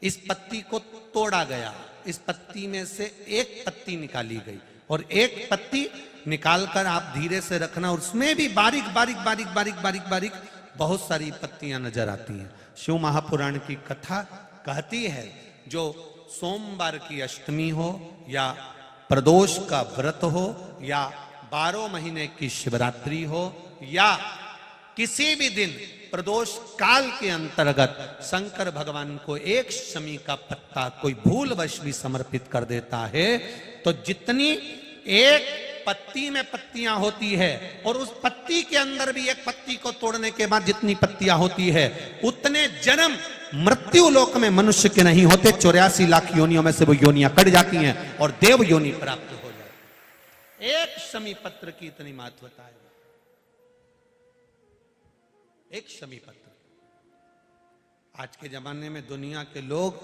इस पत्ती को तोड़ा गया, इस पत्ती में से एक पत्ती निकाली गई और एक पत्ती निकालकर आप धीरे से रखना, उसमें भी बारीक बारीक बारीक बारीक बारीक बारीक बहुत सारी पत्तियां नजर आती हैं। शिव महापुराण की कथा कहती है, जो सोमवार की अष्टमी हो या प्रदोष का व्रत हो या 12 महीने की शिवरात्रि हो या किसी भी दिन प्रदोष काल के अंतर्गत शंकर भगवान को एक शमी का पत्ता कोई भूलवश भी समर्पित कर देता है, तो जितनी एक पत्ती में पत्तियां होती है और उस पत्ती के अंदर भी एक पत्ती को तोड़ने के बाद जितनी पत्तियां होती है, उतने जन्म मृत्यु लोक में मनुष्य के नहीं होते। 84 लाख योनियों में से वो योनियां कट जाती हैं और देव योनि प्राप्त हो जाती। एक शमी पत्र की इतनी महत्वता है, एक शमी पत्र। आज के जमाने में दुनिया के लोग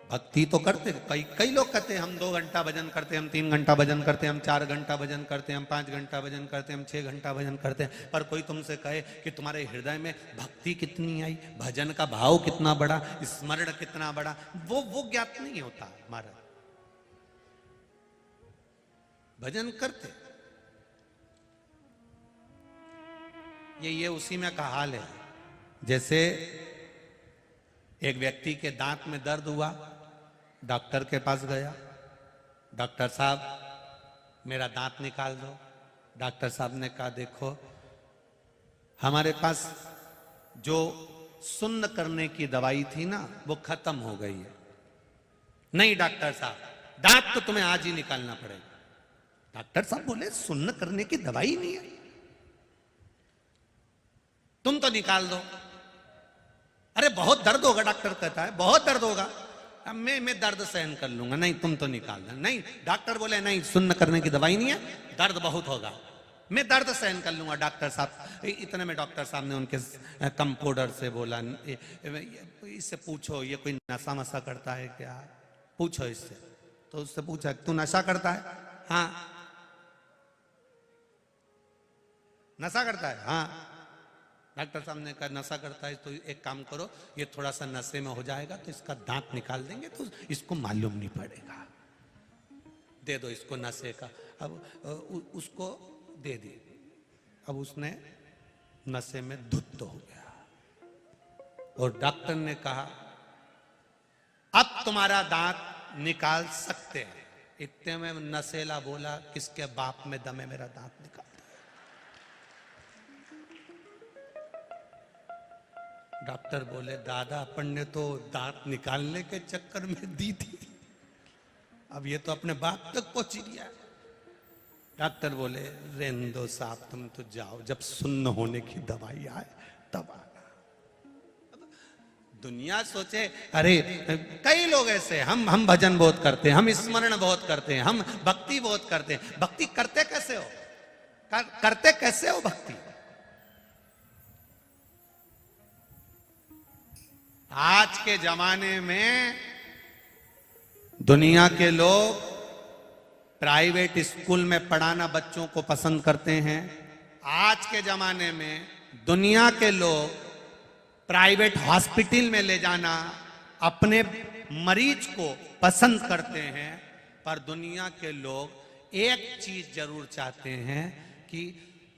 भक्ति तो करते, कई लोग कहते हैं हम 2 घंटा भजन करते हैं, हम 3 घंटा भजन करते हैं, हम 4 घंटा भजन करते हैं, हम 5 घंटा भजन करते हैं, हम 6 घंटा भजन करते हैं। पर कोई तुमसे कहे कि तुम्हारे हृदय में भक्ति कितनी आई, भजन का भाव कितना बड़ा, स्मरण कितना बड़ा, वो ज्ञात नहीं होता। हमारा भजन करते, ये उसी में का हाल है। जैसे एक व्यक्ति के दांत में दर्द हुआ, डॉक्टर के पास गया, डॉक्टर साहब मेरा दांत निकाल दो। डॉक्टर साहब ने कहा देखो हमारे पास जो सुन्न करने की दवाई थी ना वो खत्म हो गई है। नहीं डॉक्टर साहब दांत तो तुम्हें आज ही निकालना पड़ेगा। डॉक्टर साहब बोले सुन्न करने की दवाई नहीं है, तुम तो निकाल दो। अरे बहुत दर्द होगा, डॉक्टर कहता है बहुत दर्द होगा। अब मैं दर्द सहन कर लूंगा। नहीं तुम तो निकाल दो। नहीं डॉक्टर बोले नहीं सुन्न करने की दवाई नहीं है, दर्द बहुत होगा, मैं दर्द सहन कर लूंगा। डॉक्टर साहब इतने में डॉक्टर साहब ने उनके कंपाउंडर से बोला इससे पूछो ये कोई नशा वशा करता है क्या, पूछो इससे। तो उससे पूछा तू नशा करता है? हाँ। नशा करता है? हाँ। डॉक्टर साहब ने कहा नशा करता है तो एक काम करो, ये थोड़ा सा नशे में हो जाएगा तो इसका दांत निकाल देंगे तो इसको मालूम नहीं पड़ेगा, दे दो इसको नशे का। अब उसको दे दी, अब उसने नशे में धुत हो गया और डॉक्टर ने कहा अब तुम्हारा दांत निकाल सकते हैं। इतने में नशेला बोला किसके बाप में दम है मेरा दांत निकाल। डॉक्टर बोले दादा अपन ने तो दांत निकालने के चक्कर में दी थी, अब ये तो अपने बाप तक पहुंच गया। डॉक्टर बोले रहने दो साहब तुम तो जाओ, जब सुन्न होने की दवाई आए तब आना। दुनिया सोचे अरे कई लोग ऐसे हम भजन बहुत करते हैं, हम स्मरण बहुत करते हैं, हम भक्ति बहुत करते हैं। भक्ति करते कैसे हो? करते कैसे हो भक्ति? आज के जमाने में दुनिया के लोग प्राइवेट स्कूल में पढ़ाना बच्चों को पसंद करते हैं। आज के जमाने में दुनिया के लोग प्राइवेट हॉस्पिटल में ले जाना अपने मरीज को पसंद करते हैं। पर दुनिया के लोग एक चीज जरूर चाहते हैं कि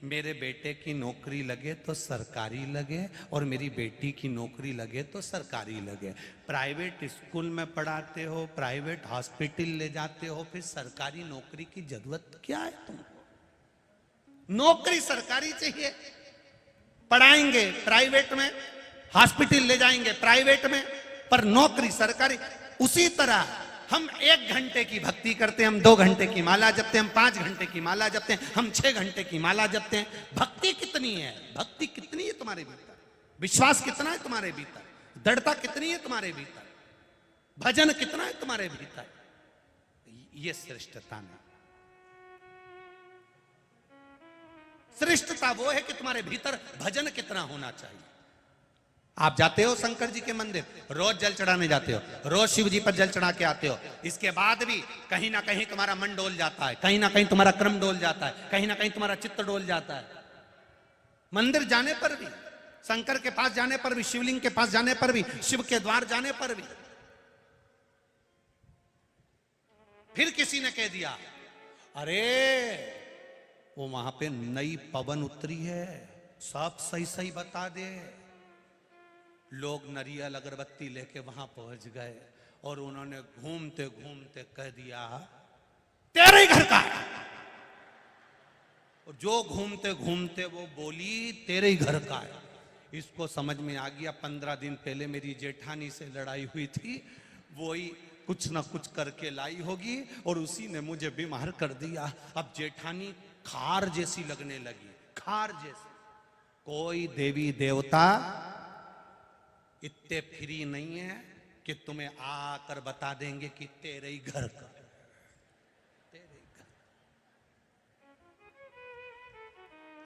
मेरे बेटे की नौकरी लगे तो सरकारी लगे और मेरी बेटी की नौकरी लगे तो सरकारी लगे। प्राइवेट स्कूल में पढ़ाते हो, प्राइवेट हॉस्पिटल ले जाते हो, फिर सरकारी नौकरी की जरूरत क्या है तुमको? नौकरी सरकारी चाहिए, पढ़ाएंगे प्राइवेट में, हॉस्पिटल ले जाएंगे प्राइवेट में, पर नौकरी सरकारी। उसी तरह हम 1 घंटे की भक्ति करते हैं, हम 2 घंटे की माला जपते हैं, हम 5 घंटे की माला जपते हैं, हम 6 घंटे की माला जपते हैं। भक्ति कितनी है? भक्ति कितनी है तुम्हारे भीतर? विश्वास कितना है तुम्हारे भीतर? दृढ़ता कितनी है तुम्हारे भीतर? भजन कितना है तुम्हारे भीतर? ये श्रेष्ठता नहीं। श्रेष्ठता वो है कि तुम्हारे भीतर भजन कितना होना चाहिए। आप जाते हो शंकर जी के मंदिर, रोज जल चढ़ाने जाते हो, रोज शिव जी पर जल चढ़ा के आते हो, इसके बाद भी कहीं ना कहीं तुम्हारा मन डोल जाता है, कहीं ना कहीं तुम्हारा क्रम डोल जाता है, कहीं ना कहीं तुम्हारा चित्त डोल जाता है। मंदिर जाने पर भी, शंकर के पास जाने पर भी, शिवलिंग के पास जाने पर भी, शिव के द्वार जाने पर भी। फिर किसी ने कह दिया, अरे वो वहां पे नई पवन उतरी है, सब सही सही बता दे। लोग नरियल अगरबत्ती लेके वहां पहुंच गए और उन्होंने घूमते घूमते कह दिया तेरे ही घर का है। और जो घूमते घूमते वो बोली तेरे ही घर का है। इसको समझ में आ गया 15 दिन पहले मेरी जेठानी से लड़ाई हुई थी, वही कुछ ना कुछ करके लाई होगी और उसी ने मुझे बीमार कर दिया। अब जेठानी खार जैसी लगने लगी, खार जैसी। कोई देवी देवता इतने फ्री नहीं है कि तुम्हें आकर बता देंगे कि तेरे ही घर का, तेरे ही घर।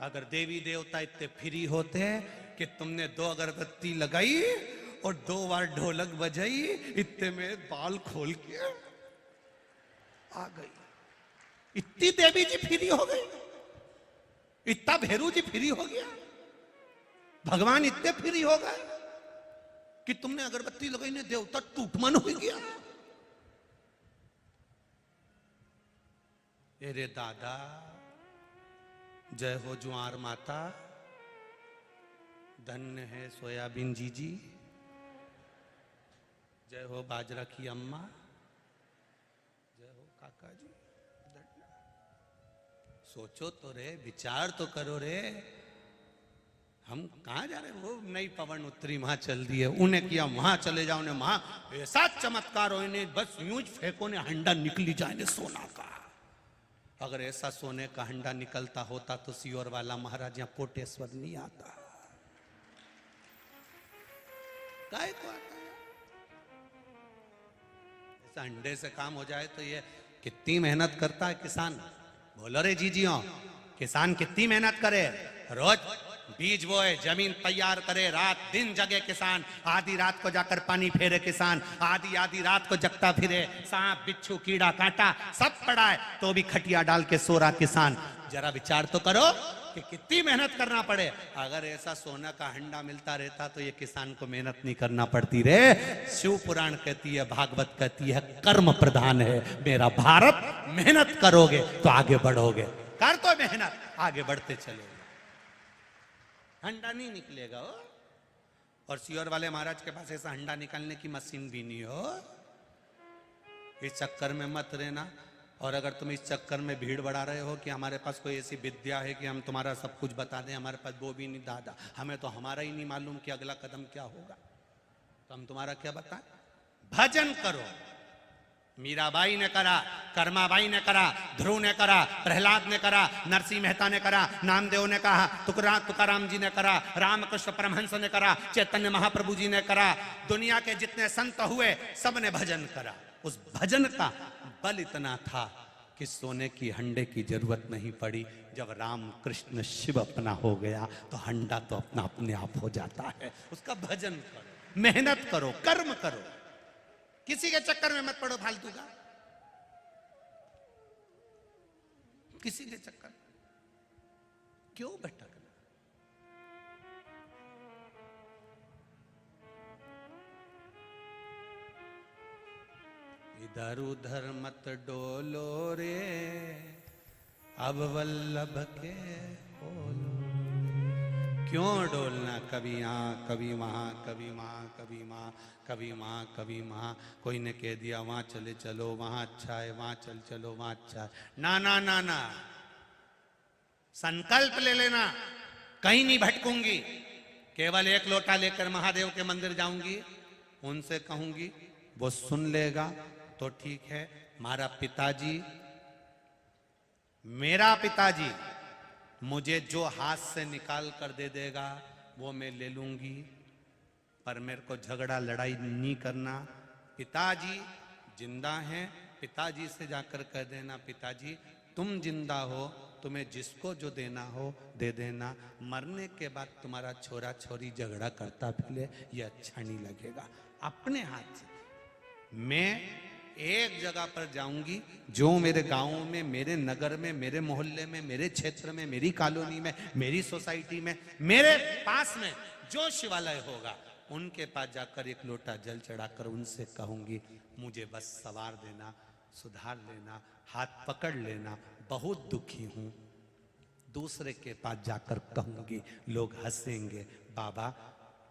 अगर देवी देवता इतने फ्री होते कि तुमने 2 अगरबत्ती लगाई और 2 बार ढोलक बजाई, इतने में बाल खोल के आ गई। इतनी देवी जी फ्री हो गई, इतना भैरू जी फ्री हो गया, भगवान इतने फ्री हो गए कि तुमने अगरबत्ती लगाई ने देवता टूटमन हो गया। अरे दादा, जय हो ज्वार माता, धन्य है सोयाबीन जीजी, जय हो बाजरा की अम्मा, जय हो काका जी। सोचो तो रे, विचार तो करो रे। हम कहां जा रहे हैं? वो नई पवन उत्तरी वहां चल दी है, उन्हें किया वहां चले जाओ, उन्हें वहां ऐसा चमत्कार हो, इन्हें बस यूं फेंको ने हंडा निकली जाए सोना का। अगर ऐसा सोने का हंडा निकलता होता तो सियोर वाला महाराज यहां कोटेश्वर नहीं आता। काय को आता है? ऐसा हंडे से काम हो जाए तो ये कितनी मेहनत करता है किसान। बोलो रे जीजियों, किसान कितनी मेहनत करे, रोज बीज बोए, जमीन तैयार करे, रात दिन जगे किसान, आधी रात को जाकर पानी फेरे किसान, आधी रात को जगता फिरे, सांप बिच्छू कीड़ा कांटा सब पड़ा है तो भी खटिया डाल के सो रहा किसान। जरा विचार तो करो कि कितनी मेहनत करना पड़े। अगर ऐसा सोना का हंडा मिलता रहता तो ये किसान को मेहनत नहीं करना पड़ती रे। शिव पुराण कहती है, भागवत कहती है, कर्म प्रधान है मेरा भारत। मेहनत करोगे तो आगे बढ़ोगे, कर तो मेहनत, आगे बढ़ते चलोगे, हंडा नहीं निकलेगा हो। और सियोर वाले महाराज के पास ऐसा हंडा निकालने की मशीन भी नहीं हो। इस चक्कर में मत रहना। और अगर तुम इस चक्कर में भीड़ बढ़ा रहे हो कि हमारे पास कोई ऐसी विद्या है कि हम तुम्हारा सब कुछ बता दें, हमारे पास वो भी नहीं दादा, हमें तो हमारा ही नहीं मालूम कि अगला कदम क्या होगा, तो हम तुम्हारा क्या बताएं। भजन करो। मीराबाई ने करा, कर्माबाई ने करा, ध्रुव ने करा, प्रहलाद ने करा, नरसिंह मेहता ने करा, नामदेव ने कहा, तुकाराम जी ने करा, रामकृष्ण परमहंस ने करा, चैतन्य महाप्रभु जी ने करा, दुनिया के जितने संत हुए सब ने भजन करा। उस भजन का बल इतना था कि सोने की हंडे की जरूरत नहीं पड़ी। जब राम कृष्ण शिव अपना हो गया तो हंडा तो अपना अपने आप हो जाता है। उसका भजन करो, मेहनत करो, कर्म करो। किसी के चक्कर में मत पड़ो फालतू का, किसी के चक्कर क्यों भटकना। इधर उधर मत डोलो रे, अब वल्लभ के बोलो। क्यों डोलना, कभी यहाँ कभी वहां, कभी वहां कभी वहां, कभी वहां कभी वहां। कोई ने कह दिया वहां चले चलो, वहां अच्छा है, वहां चल चलो, वहां अच्छा है। ना ना ना ना, संकल्प ले लेना, कहीं नहीं भटकूंगी। केवल एक लोटा लेकर महादेव के मंदिर जाऊंगी, उनसे कहूंगी, वो सुन लेगा तो ठीक है। मेरा पिताजी मुझे जो हाथ से निकाल कर दे देगा वो मैं ले लूंगी, पर मेरे को झगड़ा लड़ाई नहीं करना। पिताजी जिंदा हैं, पिताजी से जाकर कह देना, पिताजी तुम जिंदा हो, तुम्हें जिसको जो देना हो दे देना। मरने के बाद तुम्हारा छोरा छोरी झगड़ा करता फिरे, ये अच्छा नहीं लगेगा। अपने हाथ से मैं एक जगह पर जाऊंगी, जो मेरे गांव में, मेरे नगर में, मेरे मोहल्ले में, मेरे क्षेत्र में, मेरी कॉलोनी में, मेरी सोसाइटी में, मेरे पास में जो शिवालय होगा, उनके पास जाकर एक लोटा जल चढ़ाकर उनसे कहूंगी, मुझे बस सवार देना, सुधार लेना, हाथ पकड़ लेना, बहुत दुखी हूं। दूसरे के पास जाकर कहूंगी, लोग हंसेंगे, बाबा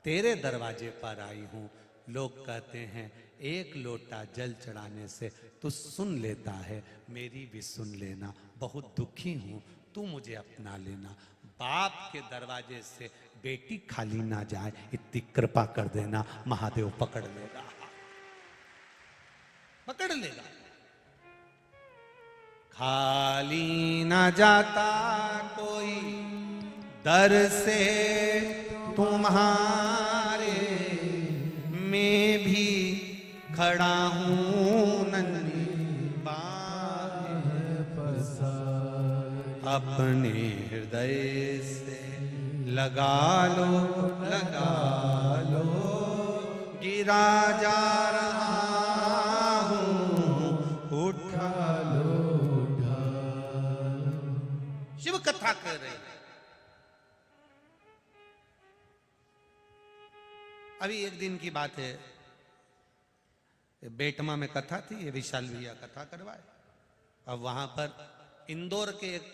तेरे दरवाजे पर आई हूं। लोग कहते हैं एक लोटा जल चढ़ाने से तू सुन लेता है, मेरी भी सुन लेना, बहुत दुखी हूं, तू मुझे अपना लेना। बाप के दरवाजे से बेटी खाली ना जाए, इतनी कृपा कर देना, महादेव पकड़ लेगा, पकड़ लेगा। खाली ना जाता कोई दर से तुम्हारे, मैं भी खड़ा हूं नन्ही बाहें पसारे। अपने हृदय से लगा लो, लगा लो, गिरा जा रहा हूं, उठा लो, उठा लो। शिव कथा कर रहे हैं। अभी एक दिन की बात है, बेटमा में कथा थी, ये विशाल भैया कथा करवाए। अब वहां पर इंदौर के एक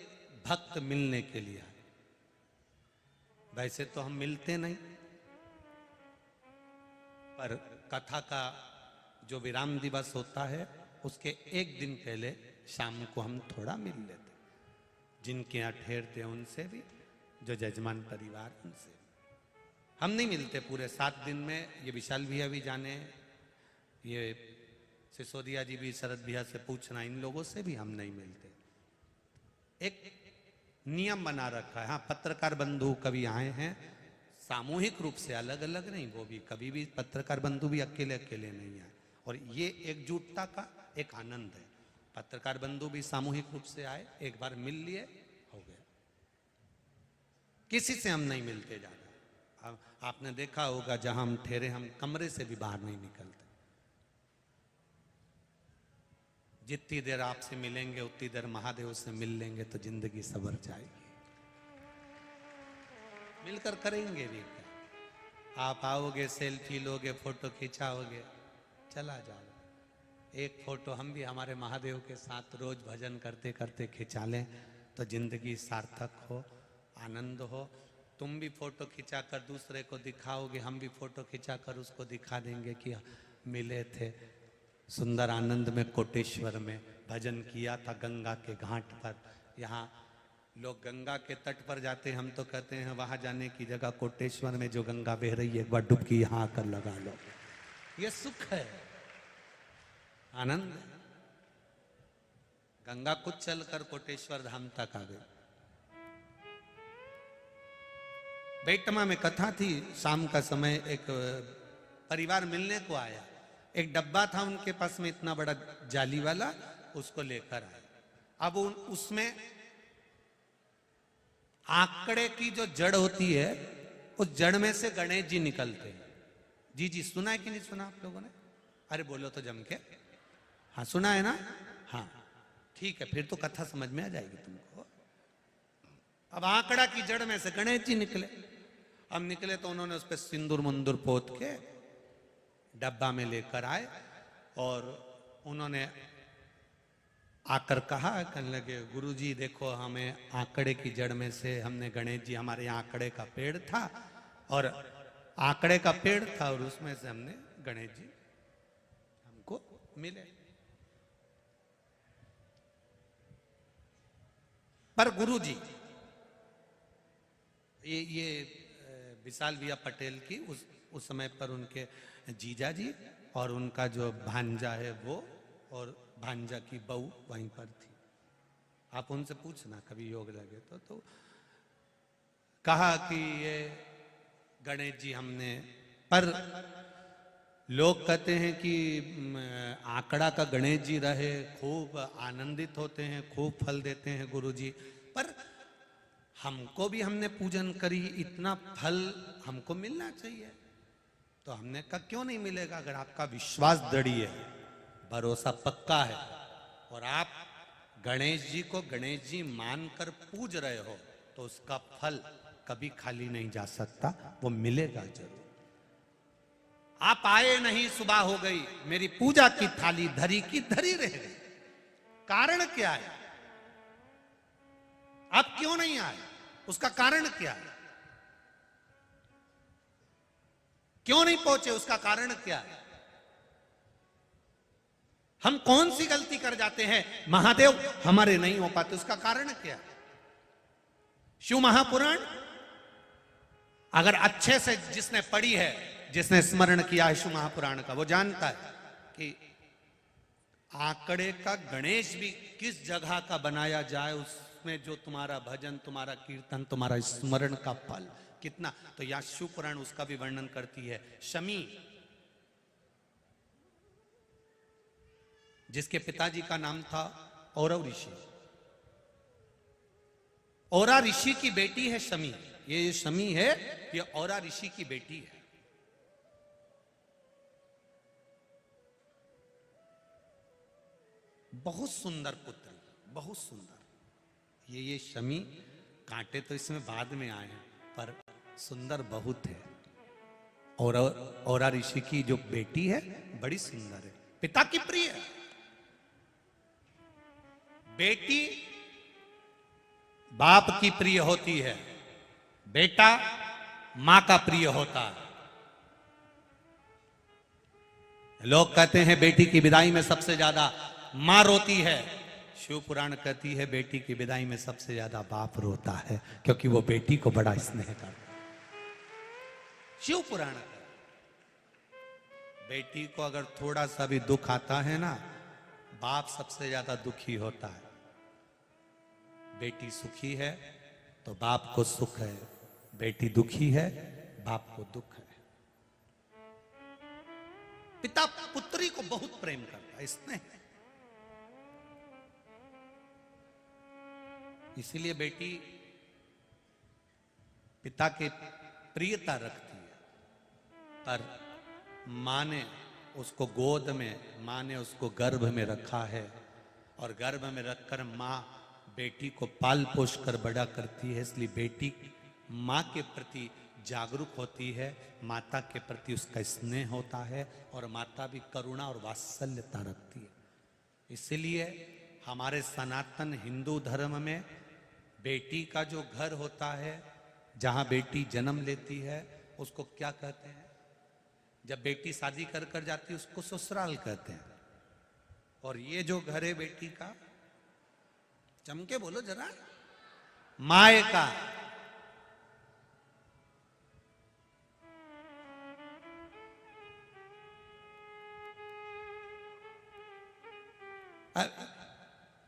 भक्त मिलने के लिए आए। वैसे तो हम मिलते नहीं, पर कथा का जो विराम दिवस होता है उसके एक दिन पहले शाम को हम थोड़ा मिल लेते, जिनके यहाँ ठहरते उनसे भी, जो जजमान परिवार उनसे। हम नहीं मिलते पूरे 7 दिन में। ये विशाल भैया भी जाने, ये सिसोदिया जी भी शरद भैया से पूछना, इन लोगों से भी हम नहीं मिलते। एक नियम बना रखा है। हाँ, पत्रकार बंधु कभी आए हैं, सामूहिक रूप से, अलग अलग नहीं, वो भी कभी भी पत्रकार बंधु भी अकेले अकेले नहीं आए। और ये एकजुटता का एक आनंद है। पत्रकार बंधु भी सामूहिक रूप से आए, एक बार मिल लिए, हो गया। किसी से हम नहीं मिलते ज्यादा। आपने देखा होगा जहां हम ठहरे, हम कमरे से भी बाहर नहीं निकलते। जितनी देर आपसे मिलेंगे उतनी देर महादेव से मिल लेंगे तो जिंदगी सवर जाएगी। मिलकर करेंगे भी क्या। आप आओगे, सेल्फी लोगे, फोटो खिंचाओगे, चला जाओ। एक फोटो हम भी हमारे महादेव के साथ रोज भजन करते करते खिंचा लें तो जिंदगी सार्थक हो, आनंद हो। तुम भी फोटो खिंचाकर दूसरे को दिखाओगे, हम भी फोटो खिंचाकर उसको दिखा देंगे कि मिले थे सुंदर आनंद में, कोटेश्वर में भजन किया था गंगा के घाट पर। यहाँ लोग गंगा के तट पर जाते हैं, हम तो कहते हैं वहां जाने की जगह कोटेश्वर में जो गंगा बह रही है, एक बार डुबकी यहाँ आकर लगा लो। ये सुख है, आनंद है। गंगा कुछ चलकर कोटेश्वर धाम तक आ गए। बेटमा में कथा थी, शाम का समय एक परिवार मिलने को आया। एक डब्बा था उनके पास में, इतना बड़ा जाली वाला, उसको लेकर आए। अब उसमें आंकड़े की जो जड़ होती है, उस जड़ में से गणेश जी निकलते हैं। जी जी, सुना है कि नहीं सुना आप लोगों ने? अरे बोलो तो जम के। हाँ सुना है ना? हाँ ठीक है, फिर तो कथा समझ में आ जाएगी तुमको। अब आंकड़ा की जड़ में से गणेश जी निकले। अब निकले तो उन्होंने उस पर सिंदूर मुंदूर पोत के डब्बा में लेकर आए और उन्होंने आकर कहा, कहने लगे गुरुजी देखो, हमें आंकड़े की जड़ में से हमने गणेश जी, हमारे यहाँ आंकड़े का पेड़ था और आंकड़े का पेड़ था और उसमें से हमने गणेश जी हमको मिले। पर गुरुजी, ये विशाल भैया पटेल की उस समय पर उनके जीजा जी और उनका जो भांजा है वो और भांजा की बहू वहीं पर थी। आप उनसे पूछना कभी योग लगे तो कहा कि ये गणेश जी हमने, पर लोग कहते हैं कि आंकड़ा का गणेश जी रहे, खूब आनंदित होते हैं, खूब फल देते हैं गुरुजी, पर हमको भी हमने पूजन करी, इतना फल हमको मिलना चाहिए। तो हमने कहा क्यों नहीं मिलेगा, अगर आपका विश्वास दृढ़ है, भरोसा पक्का है और आप गणेश जी को गणेश जी मानकर पूज रहे हो तो उसका फल कभी खाली नहीं जा सकता, वो मिलेगा जरूर। आप आए नहीं, सुबह हो गई, मेरी पूजा की थाली धरी की धरी रह गई। कारण क्या है? आप क्यों नहीं आए, उसका कारण क्या है? क्यों नहीं पहुंचे, उसका कारण क्या है? हम कौन सी गलती कर जाते हैं, महादेव हमारे नहीं हो पाते, उसका कारण क्या है? शिव महापुराण अगर अच्छे से जिसने पढ़ी है, जिसने स्मरण किया है शिव महापुराण का, वो जानता है कि आंकड़े का गणेश भी किस जगह का बनाया जाए, उसमें जो तुम्हारा भजन, तुम्हारा कीर्तन, तुम्हारा स्मरण का फल कितना। तो यह शिव पुराण उसका भी वर्णन करती है। शमी, जिसके पिताजी का नाम था औरव ऋषि, औरा ऋषि की बेटी है शमी। ये शमी है, ये औरा ऋषि की बेटी है। बहुत सुंदर पुत्र, बहुत सुंदर। ये शमी, कांटे तो इसमें बाद में आए हैं पर सुंदर बहुत है। और औरा ऋषि की जो बेटी है बड़ी सुंदर है, पिता की प्रिय है। बेटी बाप की प्रिय होती है, बेटा मां का प्रिय होता है। लोग कहते हैं बेटी की विदाई में सबसे ज्यादा मां रोती है। शिव पुराण कहती है बेटी की विदाई में सबसे ज्यादा बाप रोता है, क्योंकि वो बेटी को बड़ा स्नेह करता है। शिव पुराण, बेटी को अगर थोड़ा सा भी दुख आता है ना, बाप सबसे ज्यादा दुखी होता है। बेटी सुखी है तो बाप को सुख है, बेटी दुखी है बाप को दुख है। पिता पुत्री को बहुत प्रेम करता है, स्नेह। इसीलिए बेटी पिता के प्रियता रखती है, पर मां ने उसको गोद में, मां ने उसको गर्भ में रखा है और गर्भ में रखकर मां बेटी को पाल पोष कर बड़ा करती है। इसलिए बेटी मां के प्रति जागरूक होती है, माता के प्रति उसका स्नेह होता है और माता भी करुणा और वात्सल्यता रखती है। इसलिए हमारे सनातन हिंदू धर्म में बेटी का जो घर होता है, जहां बेटी जन्म लेती है, उसको क्या कहते हैं? जब बेटी शादी कर कर जाती है उसको ससुराल कहते हैं। और ये जो घर है बेटी का, चमके बोलो जरा, मायका।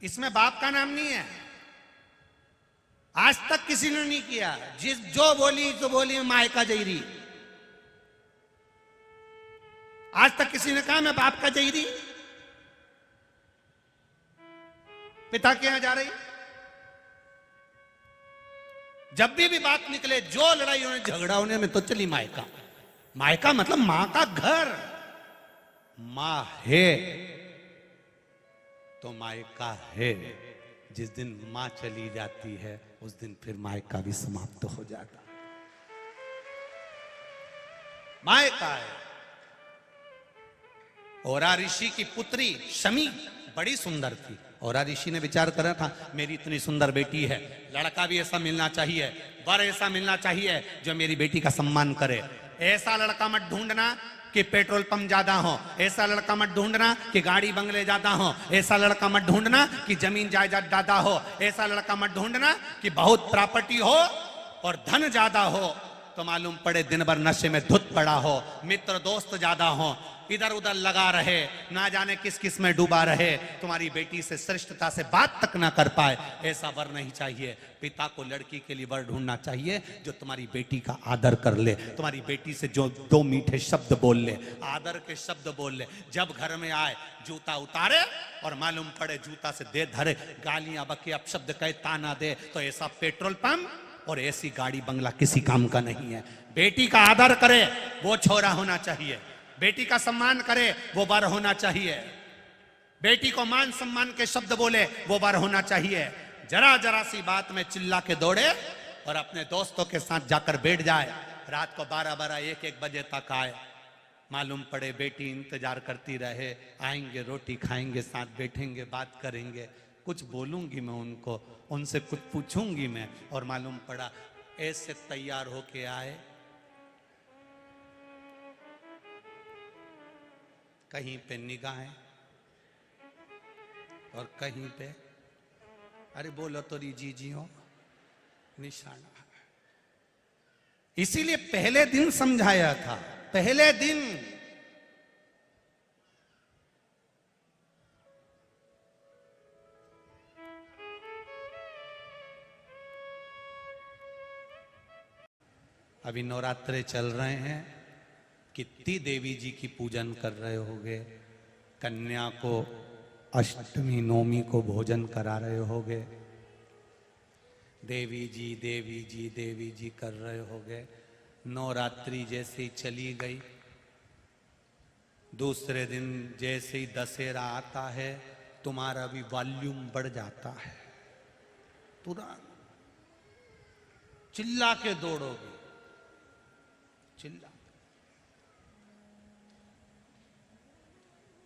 इसमें बाप का नाम नहीं है, आज तक किसी ने नहीं किया। जिस जो बोली तो बोली मायका जयरी, आज तक किसी ने कहा मैं बाप का जयरी, पिता के यहां जा रही। जब भी बात निकले, जो लड़ाई होने झगड़ा होने में, तो चली मायका। मायका मतलब मां का घर, मां है तो मायका है। जिस दिन मां चली जाती है उस दिन फिर मायका भी समाप्त हो जाता। मायका है। औरा ऋषि की पुत्री शमी बड़ी सुंदर थी। औरा ऋषि ने विचार करा था, मेरी इतनी सुंदर बेटी है, लड़का भी ऐसा मिलना चाहिए, वर ऐसा मिलना चाहिए जो मेरी बेटी का सम्मान करे। ऐसा लड़का मत ढूंढना कि पेट्रोल पंप ज्यादा हो, ऐसा लड़का मत ढूंढना कि गाड़ी बंगले ज्यादा हो, ऐसा लड़का मत ढूंढना कि जमीन जायदाद ज्यादा हो, ऐसा लड़का मत ढूंढना कि बहुत प्रॉपर्टी हो और धन ज्यादा हो तो मालूम पड़े दिन भर नशे में धुत पड़ा हो, मित्र दोस्त ज्यादा हो, इधर उधर लगा रहे, ना जाने किस किस में डूबा रहे, तुम्हारी बेटी से श्रेष्ठता से बात तक ना कर पाए। ऐसा वर नहीं चाहिए। पिता को लड़की के लिए वर ढूंढना चाहिए जो तुम्हारी बेटी का आदर कर ले, तुम्हारी बेटी से जो दो मीठे शब्द बोल ले, आदर के शब्द बोल ले। जब घर में आए जूता उतारे और मालूम पड़े जूता से दे धरे, गालियां बके अपशब्द कहे, ताना दे, तो ऐसा पेट्रोल पंप और ऐसी गाड़ी बंगला किसी काम का नहीं है। बेटी का आदर करे वो छोरा होना चाहिए, बेटी का सम्मान करे वो वर होना चाहिए, बेटी को मान सम्मान के शब्द बोले वो वर होना चाहिए। जरा जरा सी बात में चिल्ला के दौड़े और अपने दोस्तों के साथ जाकर बैठ जाए, रात को 12-12 1-1 बजे तक आए, मालूम पड़े बेटी इंतजार करती रहे, आएंगे रोटी खाएंगे, साथ बैठेंगे, बात करेंगे, कुछ बोलूंगी मैं उनको, उनसे कुछ पूछूंगी मैं, और मालूम पड़ा ऐसे तैयार होके आए, कहीं पे निगाहें और कहीं पे अरे बोलो तो जी हो निशाना। इसीलिए पहले दिन समझाया था, पहले दिन अभी नवरात्रे चल रहे हैं, कितनी देवी जी की पूजन कर रहे होगे, कन्या को अष्टमी नवमी को भोजन करा रहे होगे, देवी जी देवी जी देवी जी कर रहे होगे। नवरात्रि जैसे ही चली गई, दूसरे दिन जैसे ही दशहरा आता है तुम्हारा भी वॉल्यूम बढ़ जाता है, तुरंत चिल्ला के दौड़ोगे, चिल्ला।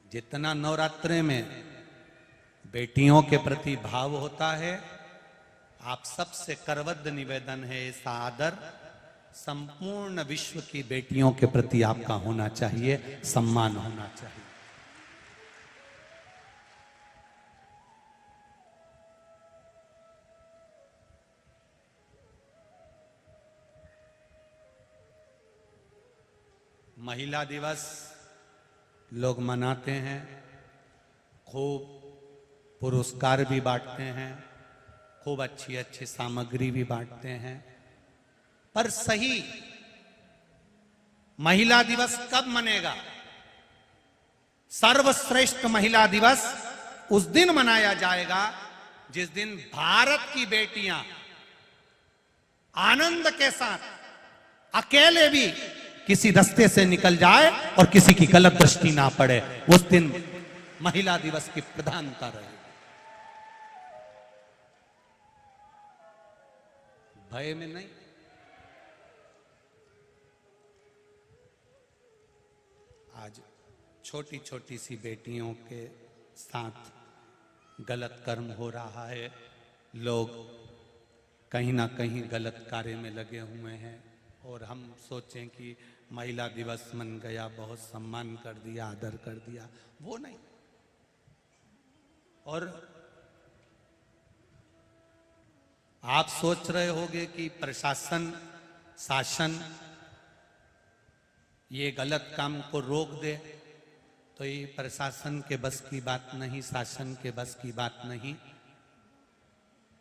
जितना नवरात्रे में बेटियों के प्रति भाव होता है, आप सबसे करबद्ध निवेदन है, ऐसा आदर संपूर्ण विश्व की बेटियों के प्रति आपका होना चाहिए, सम्मान होना चाहिए। महिला दिवस लोग मनाते हैं, खूब पुरस्कार भी बांटते हैं, खूब अच्छी अच्छी सामग्री भी बांटते हैं, पर सही महिला दिवस कब मनेगा? सर्वश्रेष्ठ महिला दिवस उस दिन मनाया जाएगा जिस दिन भारत की बेटियां आनंद के साथ अकेले भी किसी रास्ते से निकल जाए और किसी की गलत दृष्टि ना पड़े, उस दिन महिला दिवस की प्रधानता रहेगी। भय में नहीं। आज छोटी छोटी सी बेटियों के साथ गलत कर्म हो रहा है, लोग कहीं ना कहीं गलत कार्य में लगे हुए हैं, और हम सोचें कि महिला दिवस मन गया, बहुत सम्मान कर दिया, आदर कर दिया, वो नहीं। और आप सोच रहे होंगे कि प्रशासन, शासन ये गलत काम को रोक दे, तो ये प्रशासन के बस की बात नहीं, शासन के बस की बात नहीं।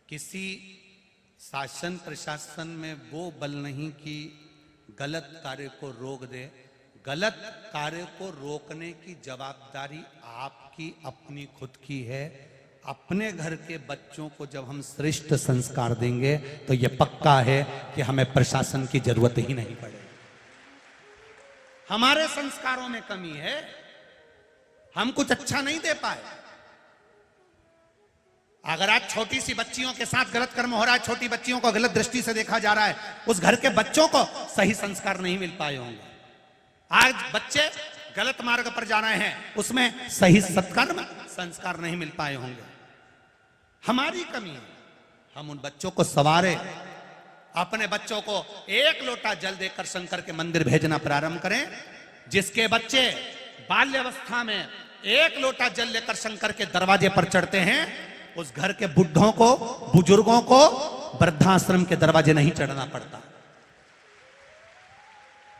किसी शासन प्रशासन में वो बल नहीं कि गलत कार्य को रोक दे। गलत कार्य को रोकने की जवाबदारी आपकी अपनी खुद की है। अपने घर के बच्चों को जब हम श्रेष्ठ संस्कार देंगे तो यह पक्का है कि हमें प्रशासन की जरूरत ही नहीं पड़ेगी। हमारे संस्कारों में कमी है, हम कुछ अच्छा नहीं दे पाए। अगर आज छोटी सी बच्चियों के साथ गलत कर्म हो रहा है, छोटी बच्चियों को गलत दृष्टि से देखा जा रहा है, उस घर के बच्चों को सही संस्कार नहीं मिल पाए होंगे। आज बच्चे गलत मार्ग पर जा रहे हैं, उसमें सही सत्कर्म संस्कार नहीं मिल पाए होंगे। हमारी कमी है, हम उन बच्चों को संवारे, अपने बच्चों को एक लोटा जल देकर शंकर के मंदिर भेजना प्रारंभ करें। जिसके बच्चे बाल्यावस्था में एक लोटा जल लेकर शंकर के दरवाजे पर चढ़ते हैं, उस घर के बुढ़ों को, बुजुर्गों को वृद्धाश्रम के दरवाजे नहीं चढ़ना पड़ता।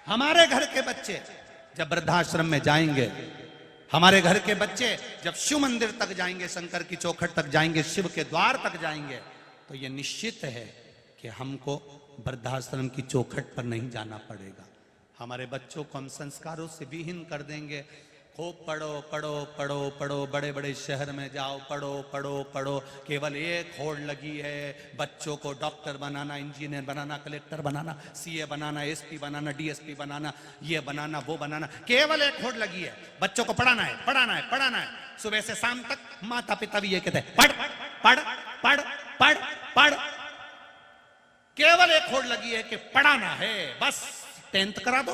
हमारे घर के बच्चे जब वृद्धाश्रम में जाएंगे, हमारे घर के बच्चे जब शिव मंदिर तक जाएंगे, शंकर की चौखट तक जाएंगे, शिव के द्वार तक जाएंगे, तो यह निश्चित है कि हमको वृद्धाश्रम की चौखट पर नहीं जाना पड़ेगा। हमारे बच्चों को हम संस्कारों से विहीन कर देंगे। खूब पढ़ो पढ़ो पढ़ो पढ़ो, बड़े बड़े शहर में जाओ, पढ़ो पढ़ो पढ़ो, केवल एक होड़ लगी है बच्चों को डॉक्टर बनाना, इंजीनियर बनाना, कलेक्टर बनाना, सीए बनाना, एसपी बनाना, डीएसपी बनाना, ये बनाना, वो बनाना, केवल एक होड़ लगी है। बच्चों को पढ़ाना है, पढ़ाना है, पढ़ाना है। सुबह से शाम तक माता पिता भी ये कहते हैं पढ़ पढ़ पढ़ पढ़ पढ़। केवल एक होड़ लगी है कि पढ़ाना है, बस 10th करा दो,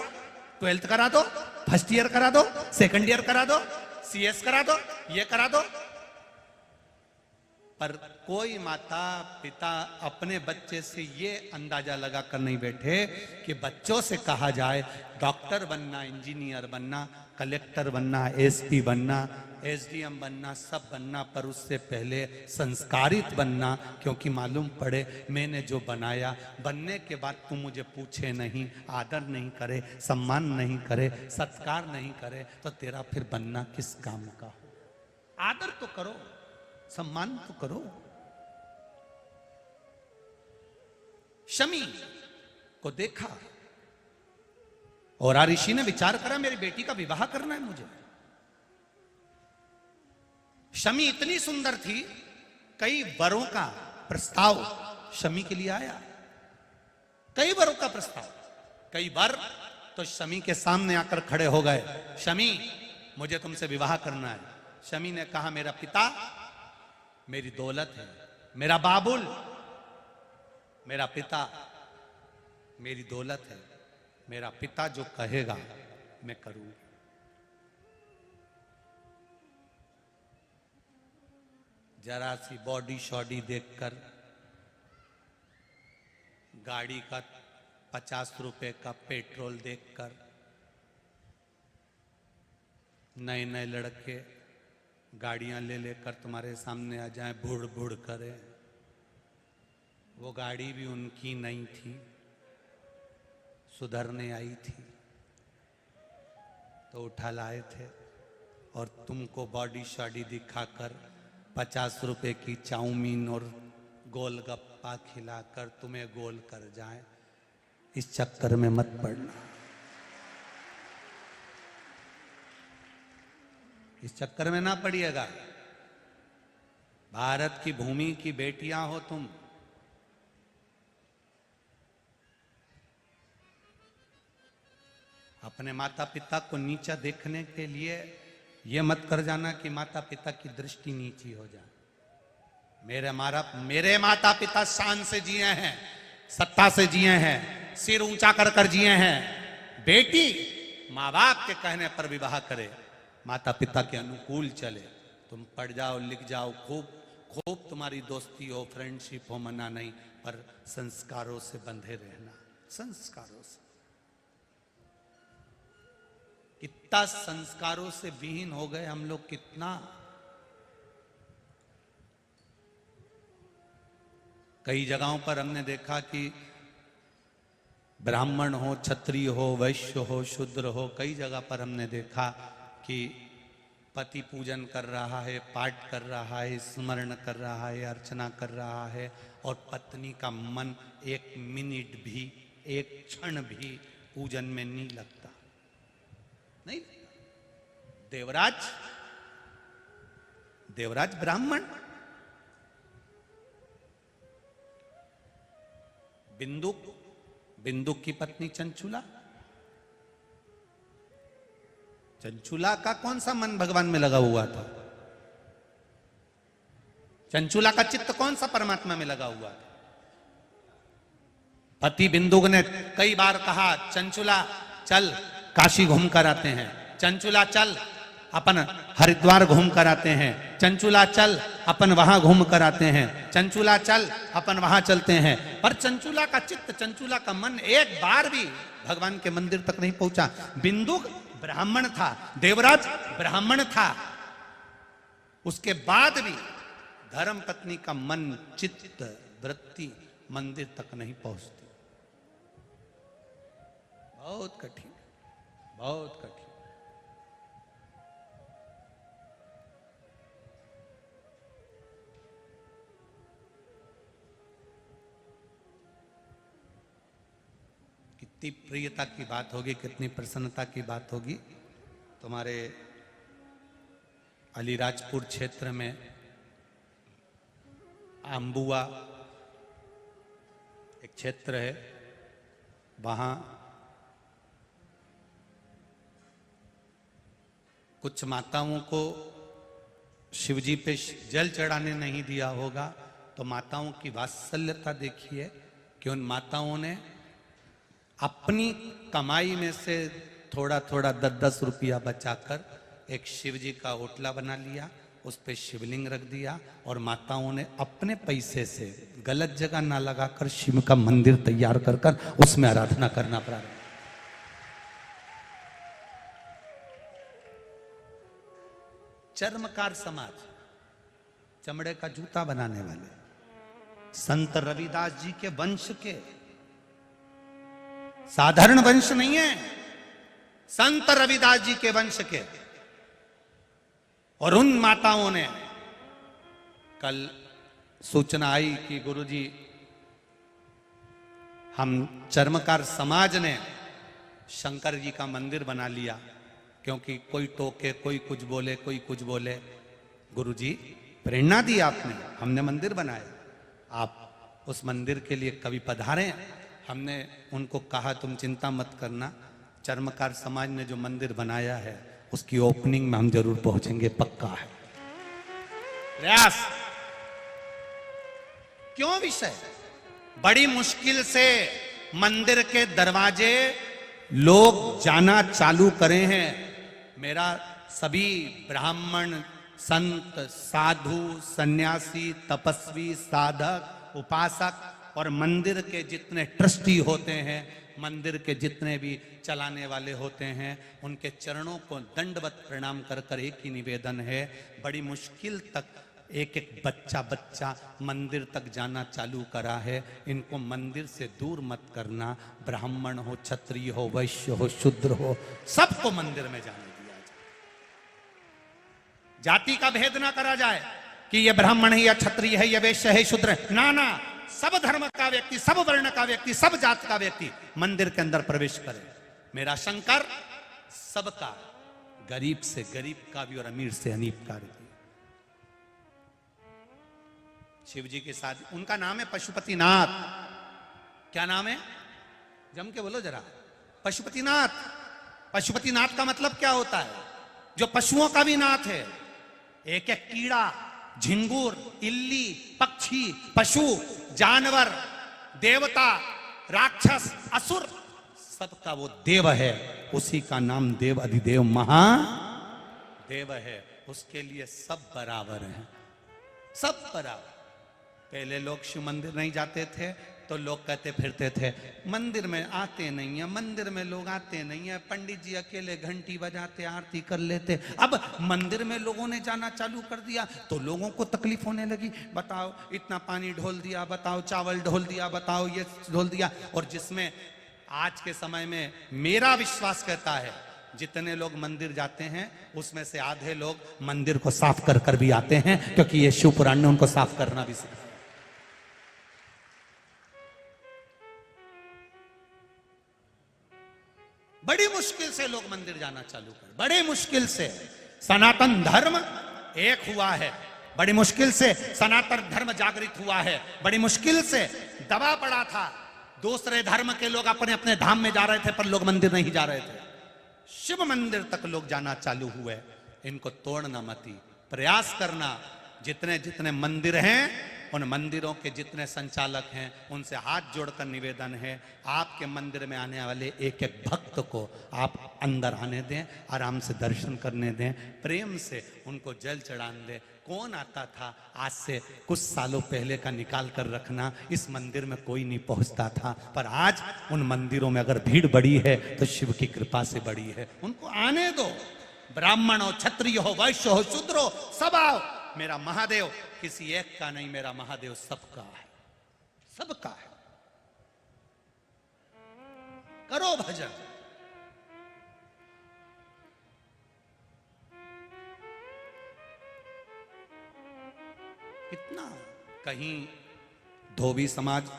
12th करा दो, फर्स्ट ईयर करा दो, सेकंड ईयर करा दो, सीएस करा दो, ये करा दो। पर कोई माता पिता अपने बच्चे से ये अंदाजा लगा कर नहीं बैठे कि बच्चों से कहा जाए डॉक्टर बनना, इंजीनियर बनना, कलेक्टर बनना, एसपी बनना, एसडीएम बनना, सब बनना, पर उससे पहले संस्कारित बनना। क्योंकि मालूम पड़े मैंने जो बनाया, बनने के बाद तू मुझे पूछे नहीं, आदर नहीं करे, सम्मान नहीं करे, सत्कार नहीं करे, तो तेरा फिर बनना किस काम का हो। आदर तो करो, सम्मान तो करो। शमी को देखा और ऋषि ने विचार करा मेरी बेटी का विवाह करना है मुझे। शमी इतनी सुंदर थी, कई वरों का प्रस्ताव शमी के लिए आया, कई वरों का प्रस्ताव। कई वर तो शमी के सामने आकर खड़े हो गए, शमी मुझे तुमसे विवाह करना है। शमी ने कहा मेरा पिता मेरी दौलत है, मेरा बाबुल मेरा पिता मेरी दौलत है, मेरा पिता जो कहेगा मैं करूंगा। जरा सी बॉडी शॉडी देखकर, गाड़ी का 50 रुपए का पेट्रोल देखकर, नए नए लड़के गाड़ियां ले लेकर तुम्हारे सामने आ जाएं, बुड़ बुड़ करे। वो गाड़ी भी उनकी नहीं थी, सुधरने आई थी, तो उठा लाए थे और तुमको बॉडी शॉडी दिखाकर 50 रुपए की चाउमीन और गोलगप्पा खिलाकर तुम्हें गोल कर जाए, इस चक्कर में मत पड़ना, इस चक्कर में ना पड़िएगा। भारत की भूमि की बेटियां हो तुम, अपने माता पिता को नीचा देखने के लिए यह मत कर जाना कि माता पिता की दृष्टि नीची हो जाए। मेरे माता पिता शान से जिए हैं, सत्ता से जिए हैं, सिर ऊंचा कर कर जिए हैं। बेटी माँ बाप के कहने पर विवाह करे, माता पिता के अनुकूल चले। तुम पढ़ जाओ, लिख जाओ, खूब खूब तुम्हारी दोस्ती हो, फ्रेंडशिप हो, मना नहीं, पर संस्कारों से बंधे रहना, संस्कारों से। कितना संस्कारों से विहीन हो गए हम लोग, कितना। कई जगहों पर हमने देखा कि ब्राह्मण हो, क्षत्रिय हो, वैश्य हो, शूद्र हो, कई जगह पर हमने देखा कि पति पूजन कर रहा है, पाठ कर रहा है, स्मरण कर रहा है, अर्चना कर रहा है, और पत्नी का मन एक मिनट भी, एक क्षण भी पूजन में नहीं लगता, नहीं। देवराज ब्राह्मण, बिंदुक की पत्नी चंचुला, चंचुला का कौन सा मन भगवान में लगा हुआ था? चंचुला का चित्त कौन सा परमात्मा में लगा हुआ था? पति बिंदुक ने कई बार कहा, चंचुला चल काशी घूम कर आते हैं, चंचुला चल अपन हरिद्वार घूम कर आते हैं, चंचुला चल अपन वहां घूम कर आते हैं, चंचुला चल अपन वहां चलते हैं। पर चंचुला का चित्त, चंचुला का मन एक बार भी भगवान के मंदिर तक नहीं पहुंचा। बिंदुक ब्राह्मण था, देवराज ब्राह्मण था, उसके बाद भी धर्म पत्नी का मन, चित्त, वृत्ति मंदिर तक नहीं पहुंचती। बहुत कठिन, बहुत कठिन। कितनी प्रियता की बात होगी, कितनी प्रसन्नता की बात होगी। तुम्हारे अलीराजपुर क्षेत्र में अंबुआ एक क्षेत्र है, वहां कुछ माताओं को शिवजी पे जल चढ़ाने नहीं दिया होगा, तो माताओं की वात्सल्यता देखिए कि उन माताओं ने अपनी कमाई में से थोड़ा थोड़ा 10-10 रुपया बचाकर एक शिवजी का ओटला बना लिया, उस पे शिवलिंग रख दिया और माताओं ने अपने पैसे से गलत जगह ना लगाकर शिव का मंदिर तैयार कर कर उसमें आराधना करना प्रारंभ। चर्मकार समाज, चमड़े का जूता बनाने वाले संत रविदास जी के वंश के, साधारण वंश नहीं है, संत रविदास जी के वंश के। और उन माताओं ने कल सूचना आई कि गुरुजी हम चर्मकार समाज ने शंकर जी का मंदिर बना लिया, क्योंकि कोई टोके, कोई कुछ बोले, कोई कुछ बोले। गुरुजी प्रेरणा दी आपने, हमने मंदिर बनाया, आप उस मंदिर के लिए कभी पधारें। हमने उनको कहा तुम चिंता मत करना, चर्मकार समाज ने जो मंदिर बनाया है उसकी ओपनिंग में हम जरूर पहुंचेंगे, पक्का है प्रयास। क्यों विषय? बड़ी मुश्किल से मंदिर के दरवाजे लोग जाना चालू करे हैं। मेरा सभी ब्राह्मण, संत, साधु, सन्यासी, तपस्वी, साधक, उपासक और मंदिर के जितने ट्रस्टी होते हैं, मंदिर के जितने भी चलाने वाले होते हैं, उनके चरणों को दंडवत प्रणाम कर कर एक ही निवेदन है, बड़ी मुश्किल तक एक एक बच्चा बच्चा मंदिर तक जाना चालू करा है, इनको मंदिर से दूर मत करना। ब्राह्मण हो, क्षत्रिय हो, वैश्य हो, शूद्र हो, सबको मंदिर में जाने दिया जाए। जाति का भेद ना करा जाए कि ये ब्राह्मण है या क्षत्रिय है, ये वैश्य है, शूद्र है, ना ना, सब धर्म का व्यक्ति, सब वर्ण का व्यक्ति, सब जात का व्यक्ति मंदिर के अंदर प्रवेश करे। मेरा शंकर सबका, गरीब से गरीब का भी और अमीर से अमीर का भी। शिव जी के साथ, उनका नाम है पशुपतिनाथ। क्या नाम है? जम के बोलो जरा। पशुपतिनाथ। पशुपतिनाथ का मतलब क्या होता है? जो पशुओं का भी नाथ है। एक एक कीड़ा, झिंगुर, इल्ली, पक्षी, पशु, जानवर, देवता, राक्षस, असुर, सबका वो देव है। उसी का नाम देव अधिदेव महादेव है। उसके लिए सब बराबर हैं, सब बराबर। पहले लोग शिव मंदिर नहीं जाते थे तो लोग कहते फिरते थे मंदिर में आते नहीं है, मंदिर में लोग आते नहीं है, पंडित जी अकेले घंटी बजाते आरती कर लेते। अब मंदिर में लोगों ने जाना चालू कर दिया तो लोगों को तकलीफ होने लगी। बताओ इतना पानी ढोल दिया, बताओ चावल ढोल दिया, बताओ ये ढोल दिया। और जिसमें आज के समय में मेरा विश्वास कहता है जितने लोग मंदिर जाते हैं उसमें से आधे लोग मंदिर को साफ कर कर भी आते हैं, क्योंकि ये शिव पुराण ने उनको साफ करना भी सिखाया। बड़ी मुश्किल से लोग मंदिर जाना चालू कर, बड़ी मुश्किल से सनातन धर्म एक हुआ है, बड़ी मुश्किल से सनातन धर्म जागृत हुआ है, बड़ी मुश्किल से दबा पड़ा था। दूसरे धर्म के लोग अपने अपने धाम में जा रहे थे पर लोग मंदिर नहीं जा रहे थे। शिव मंदिर तक लोग जाना चालू हुए। इनको तोड़ना मती, प्रयास करना। जितने जितने मंदिर हैं, उन मंदिरों के जितने संचालक हैं, उनसे हाथ जोड़कर निवेदन है, आपके मंदिर में आने वाले एक एक भक्त को आप अंदर आने दें, आराम से दर्शन करने दें, प्रेम से उनको जल चढ़ाने दें। कौन आता था आज से कुछ सालों पहले का निकाल कर रखना, इस मंदिर में कोई नहीं पहुंचता था, पर आज उन मंदिरों में अगर भीड़ बढ़ी है तो शिव की कृपा से बढ़ी है। उनको आने दो, ब्राह्मण हो, क्षत्रिय हो, वैश्य हो, शूद्र हो, सब आओ। मेरा महादेव किसी एक का नहीं, मेरा महादेव सबका है, सबका है। करो भजन। कितना कहीं धोबी समाज,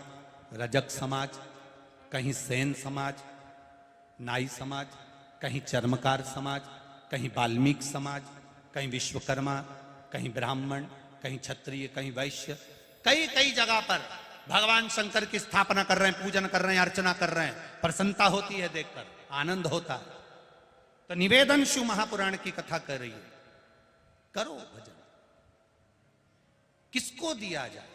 रजक समाज, कहीं सेन समाज, नाई समाज, कहीं चर्मकार समाज, कहीं वाल्मीकि समाज, कहीं विश्वकर्मा, कहीं ब्राह्मण, कहीं क्षत्रिय, कहीं वैश्य, कई कई जगह पर भगवान शंकर की स्थापना कर रहे हैं, पूजन कर रहे हैं, अर्चना कर रहे हैं। प्रसन्नता होती है देखकर, आनंद होता है। तो निवेदन शिव महापुराण की कथा कर रही है, करो भजन। किसको दिया जाए?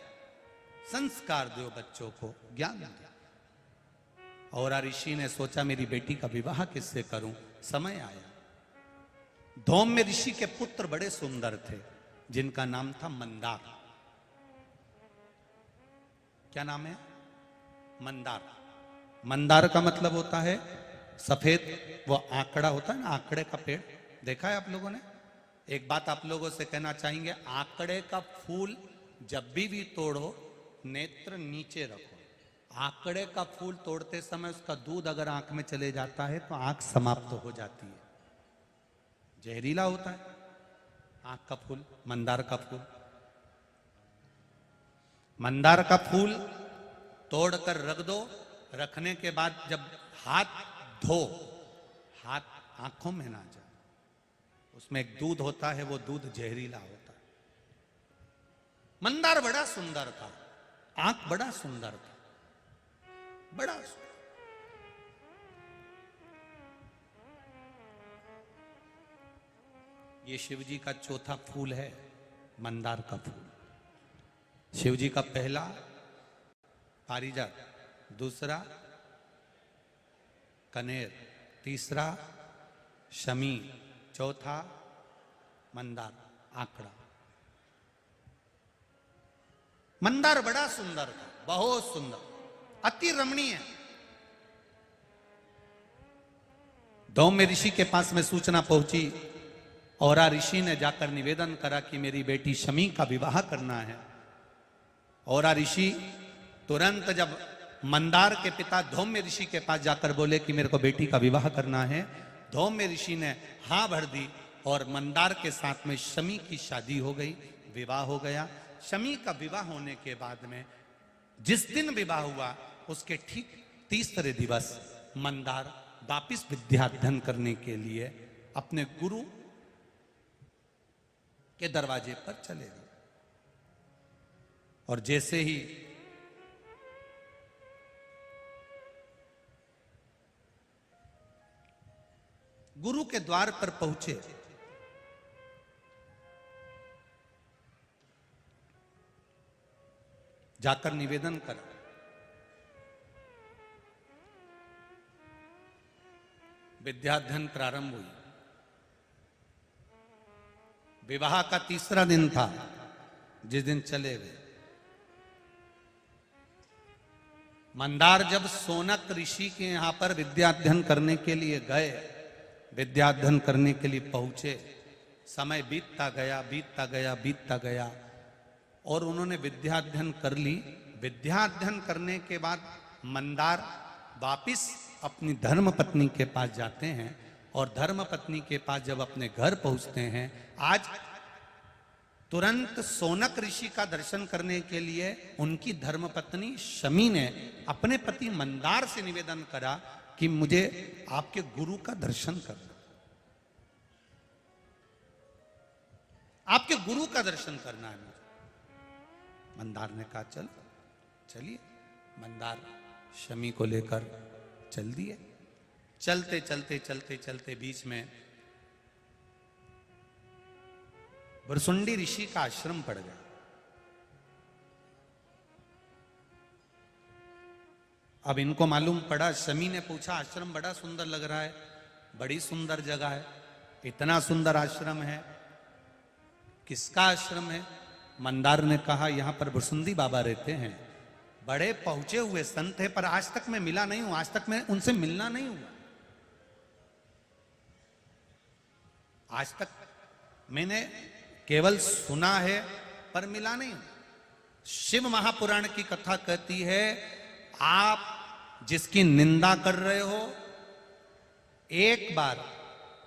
संस्कार दो बच्चों को, ज्ञान दो। और ऋषि ने सोचा मेरी बेटी का विवाह किससे करूं? समय आया। धौम्य ऋषि के पुत्र बड़े सुंदर थे, जिनका नाम था मंदार। क्या नाम है? मंदार। मंदार का मतलब होता है सफेद, वो आंकड़ा होता है ना, आंकड़े का पेड़ देखा है आप लोगों ने? एक बात आप लोगों से कहना चाहेंगे, आंकड़े का फूल जब भी तोड़ो, नेत्र नीचे रखो। आंकड़े का फूल तोड़ते समय उसका दूध अगर आंख में चले जाता है तो आंख समाप्त हो जाती है, जहरीला होता है आंख का फूल, मंदार का फूल। मंदार का फूल तोड़कर रख दो, रखने के बाद जब हाथ धो, हाथ आंखों में ना जाए, उसमें एक दूध होता है, वो दूध जहरीला होता है। मंदार बड़ा सुंदर था, आंख बड़ा सुंदर था, बड़ा सुंदर। ये शिव जी का चौथा फूल है, मंदार का फूल। शिव जी का पहला पारिजात, दूसरा कनेर, तीसरा शमी, चौथा मंदार, आंकड़ा। मंदार बड़ा सुंदर था, बहुत सुंदर, अति रमणीय। धौम्य ऋषि के पास में सूचना पहुंची और ऋषि ने जाकर निवेदन करा कि मेरी बेटी शमी का विवाह करना है। और ऋषि तुरंत जब मंदार के पिता धौम्य ऋषि के पास जाकर बोले कि मेरे को बेटी का विवाह करना है, धौम्य ऋषि ने हाँ भर दी और मंदार के साथ में शमी की शादी हो गई, विवाह हो गया। शमी का विवाह होने के बाद में जिस दिन विवाह हुआ, उसके ठीक तीसरे दिवस मंदार वापिस विद्या अध्ययन करने के लिए अपने गुरु के दरवाजे पर चले गए। और जैसे ही गुरु के द्वार पर पहुंचे, जाकर निवेदन करा। विद्याध्ययन प्रारंभ हुई। विवाह का तीसरा दिन था, जिस दिन चले गए। मंदार जब सोनक ऋषि के यहां पर विद्याध्ययन करने के लिए गए, विद्याध्ययन करने के लिए पहुंचे, समय बीतता गया, बीतता गया, बीतता गया और उन्होंने विद्याध्ययन कर ली। विद्याध्ययन करने के बाद मंदार वापिस अपनी धर्म पत्नी के पास जाते हैं और धर्म पत्नी के पास जब अपने घर पहुंचते हैं, आज तुरंत सोनक ऋषि का दर्शन करने के लिए उनकी धर्मपत्नी शमी ने अपने पति मंदार से निवेदन करा कि मुझे आपके गुरु का दर्शन करना, आपके गुरु का दर्शन करना है मुझे। मंदार ने कहा चल, चलिए। मंदार शमी को लेकर चल दिए। चलते चलते चलते चलते बीच में भुरसुंडी ऋषि का आश्रम पड़ गया। अब इनको मालूम पड़ा, शमी ने पूछा आश्रम बड़ा सुंदर लग रहा है, बड़ी सुंदर जगह है, इतना सुंदर आश्रम है, किसका आश्रम है? मंदार ने कहा यहां पर भुरसुंडी बाबा रहते हैं, बड़े पहुंचे हुए संत है, पर आज तक मैं मिला नहीं हूं, आज तक मैं उनसे मिलना नहीं हुआ, आज तक मैंने केवल सुना है पर मिला नहीं। शिव महापुराण की कथा कहती है आप जिसकी निंदा कर रहे हो एक बार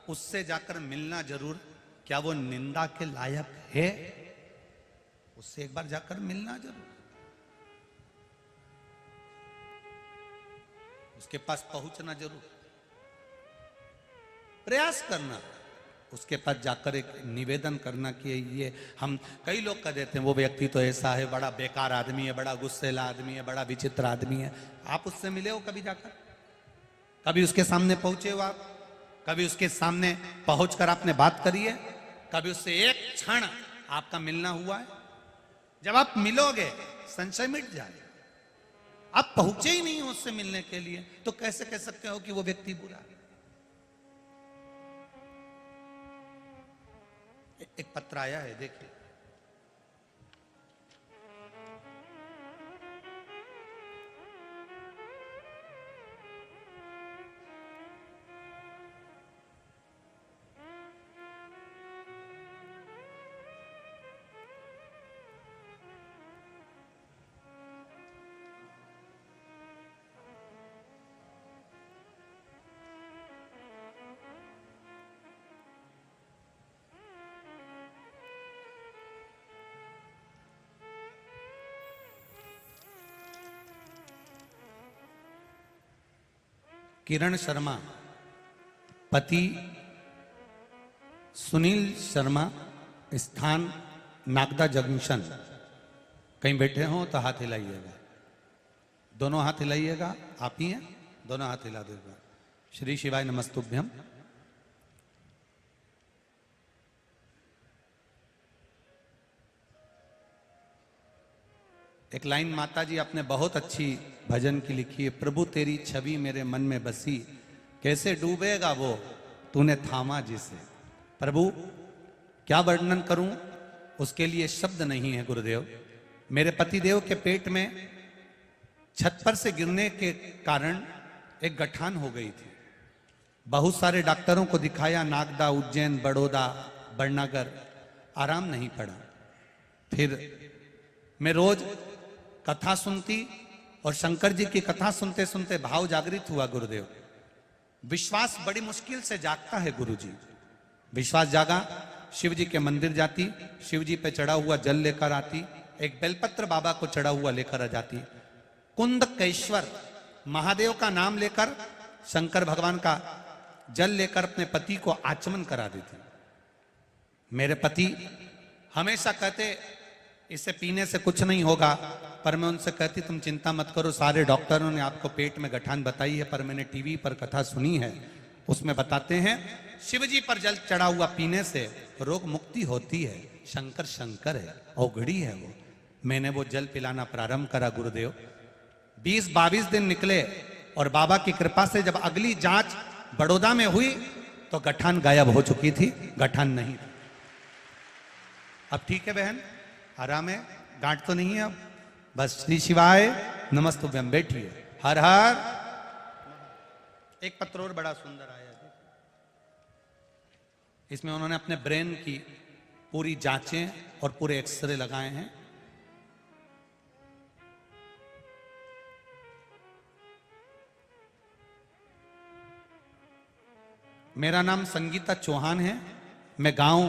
उससे जाकर मिलना जरूर, क्या वो निंदा के लायक है? उससे एक बार जाकर मिलना जरूर, उसके पास पहुंचना जरूर, प्रयास करना, उसके पास जाकर एक निवेदन करना कि ये हम, कई लोग कह देते हैं वो व्यक्ति तो ऐसा है, बड़ा बेकार आदमी है, बड़ा गुस्सेला आदमी है, बड़ा विचित्र आदमी है। आप उससे मिले हो कभी जाकर? कभी उसके सामने पहुंचे हो आप? कभी उसके सामने पहुंचकर आपने बात करी है? कभी उससे एक क्षण आपका मिलना हुआ है? जब आप मिलोगे संशय मिट जाए। आप पहुंचे ही नहीं हो उससे मिलने के लिए तो कैसे कह सकते हो कि वो व्यक्ति बुरा है? एक पत्र आया है, देखिए। किरण शर्मा, पति सुनील शर्मा, स्थान नागदा जंक्शन। कहीं बैठे हो तो हाथ हिलाइएगा, दोनों हाथ हिलाइएगा। आप ही हैं? दोनों हाथ हिला देगा। श्री शिवाय नमस्तुभ्यम। एक लाइन माता जी आपने बहुत अच्छी भजन की लिखी है, प्रभु तेरी छवि मेरे मन में बसी, कैसे डूबेगा वो तूने थामा जिसे। प्रभु क्या वर्णन करूं, उसके लिए शब्द नहीं है गुरुदेव। मेरे पतिदेव के पेट में छत पर से गिरने के कारण एक गठान हो गई थी। बहुत सारे डॉक्टरों को दिखाया, नागदा, उज्जैन, बड़ौदा, बड़नगर, आराम नहीं पड़ा। फिर मैं रोज कथा सुनती और शंकर जी की कथा सुनते सुनते भाव जागृत हुआ गुरुदेव। विश्वास बड़ी मुश्किल से जागता है गुरुजी। विश्वास जागा, शिव जी के मंदिर जाती, शिव जी पे चढ़ा हुआ जल लेकर आती, एक बेलपत्र बाबा को चढ़ा हुआ लेकर आ जाती, कुंदकेश्वर महादेव का नाम लेकर, शंकर भगवान का जल लेकर अपने पति को आचमन करा देती। मेरे पति हमेशा कहते इसे पीने से कुछ नहीं होगा, पर मैं उनसे कहती तुम चिंता मत करो, सारे डॉक्टरों ने आपको पेट में गठान बताई है, पर मैंने टीवी पर कथा सुनी है, उसमें बताते हैं शिवजी पर जल चढ़ा हुआ पीने से रोग मुक्ति होती है। शंकर शंकर है, औगड़ी है वो। मैंने वो जल पिलाना प्रारंभ करा गुरुदेव। 20-22 दिन निकले और बाबा की कृपा से जब अगली जांच बड़ौदा में हुई तो गठान गायब हो चुकी थी, गठान नहीं थी। अब ठीक है बहन, आराम है, गांठ तो नहीं है अब। बस श्री शिवाय नमस्तुभ्यम। बैठिए। हर हर। एक पत्र और बड़ा सुंदर आया है, इसमें उन्होंने अपने ब्रेन की पूरी जांचें और पूरे एक्सरे लगाए हैं। मेरा नाम संगीता चौहान है, मैं गांव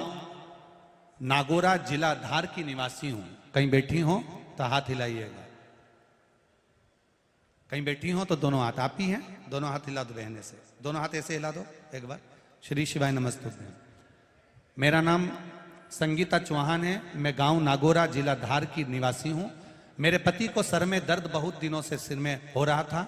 नागौरा, जिला धार की निवासी हूं। कहीं बैठी हो तो हाथ हिलाइएगा, कहीं बैठी हो तो दोनों हाथ। आप ही हैं? दोनों हाथ हिला दो बहने से, दोनों हाथ ऐसे हिला दो एक बार। श्री शिवाय नमस्तुभ्यम। मेरा नाम संगीता चौहान है, मैं गांव नागौरा, जिला धार की निवासी हूं। मेरे पति को सर में दर्द बहुत दिनों से सिर में हो रहा था,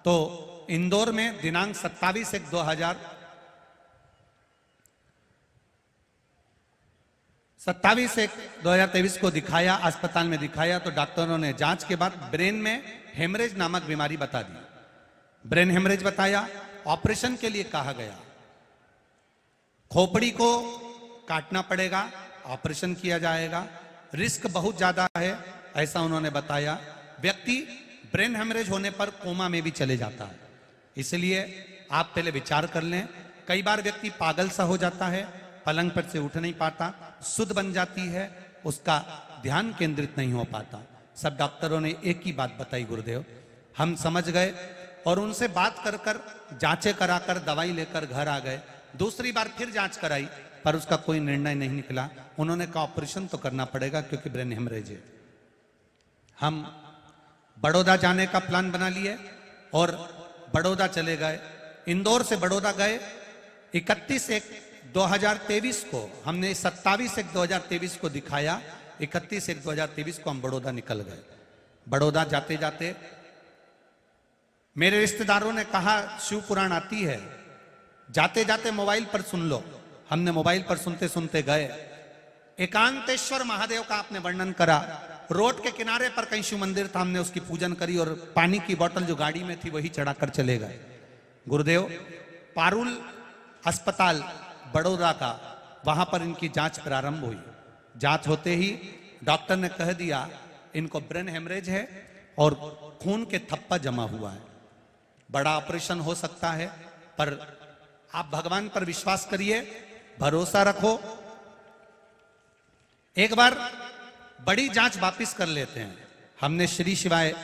तो इंदौर में दिनांक 27/1/2023 को दिखाया, अस्पताल में दिखाया तो डॉक्टरों ने जांच के बाद ब्रेन में हेमरेज नामक बीमारी बता दी। ब्रेन हेमरेज बताया, ऑपरेशन के लिए कहा गया, खोपड़ी को काटना पड़ेगा, ऑपरेशन किया जाएगा, रिस्क बहुत ज्यादा है ऐसा उन्होंने बताया। व्यक्ति ब्रेन हेमरेज होने पर कोमा में भी चले जाता है, इसलिए आप पहले विचार कर लें। कई बार व्यक्ति पागल सा हो जाता है, पलंग पर से उठ नहीं पाता, सुध बन जाती है, उसका ध्यान केंद्रित नहीं हो पाता। सब डॉक्टरों ने एक ही बात बताई गुरुदेव, हम समझ गए और उनसे बात कर कर जांचें कराकर दवाई लेकर घर आ गए। दूसरी बार फिर जांच कराई पर उसका कोई निर्णय नहीं निकला। उन्होंने कहा ऑपरेशन तो करना पड़ेगा क्योंकि ब्रेन हेमरेज है। हम बड़ौदा जाने का प्लान बना लिए और बड़ौदा चले गए। इंदौर से बड़ौदा गए। 31/1/2023 को हमने 27/1/2023 को दिखाया, 31/1/2023 को हम बड़ौदा निकल गए। बड़ौदा जाते जाते मेरे रिश्तेदारों ने कहा शिव पुराण आती है, जाते जाते मोबाइल पर सुन लो। हमने मोबाइल पर सुनते सुनते गए। एकांतेश्वर महादेव का आपने वर्णन करा, रोड के किनारे पर कहीं शिव मंदिर था, हमने उसकी पूजन करी और पानी की बोतल जो गाड़ी में थी वही चढ़ाकर चले गए। गुरुदेव पारुल अस्पताल बड़ौदा का, वहां पर इनकी जांच प्रारंभ हुई। जांच होते ही डॉक्टर ने कह दिया इनको ब्रेन हेमरेज है और खून के थप्पा जमा हुआ है, बड़ा ऑपरेशन हो सकता है, पर आप भगवान पर विश्वास करिए, भरोसा रखो, एक बार बड़ी जांच वापिस कर लेते हैं। हमने श्री शिवाय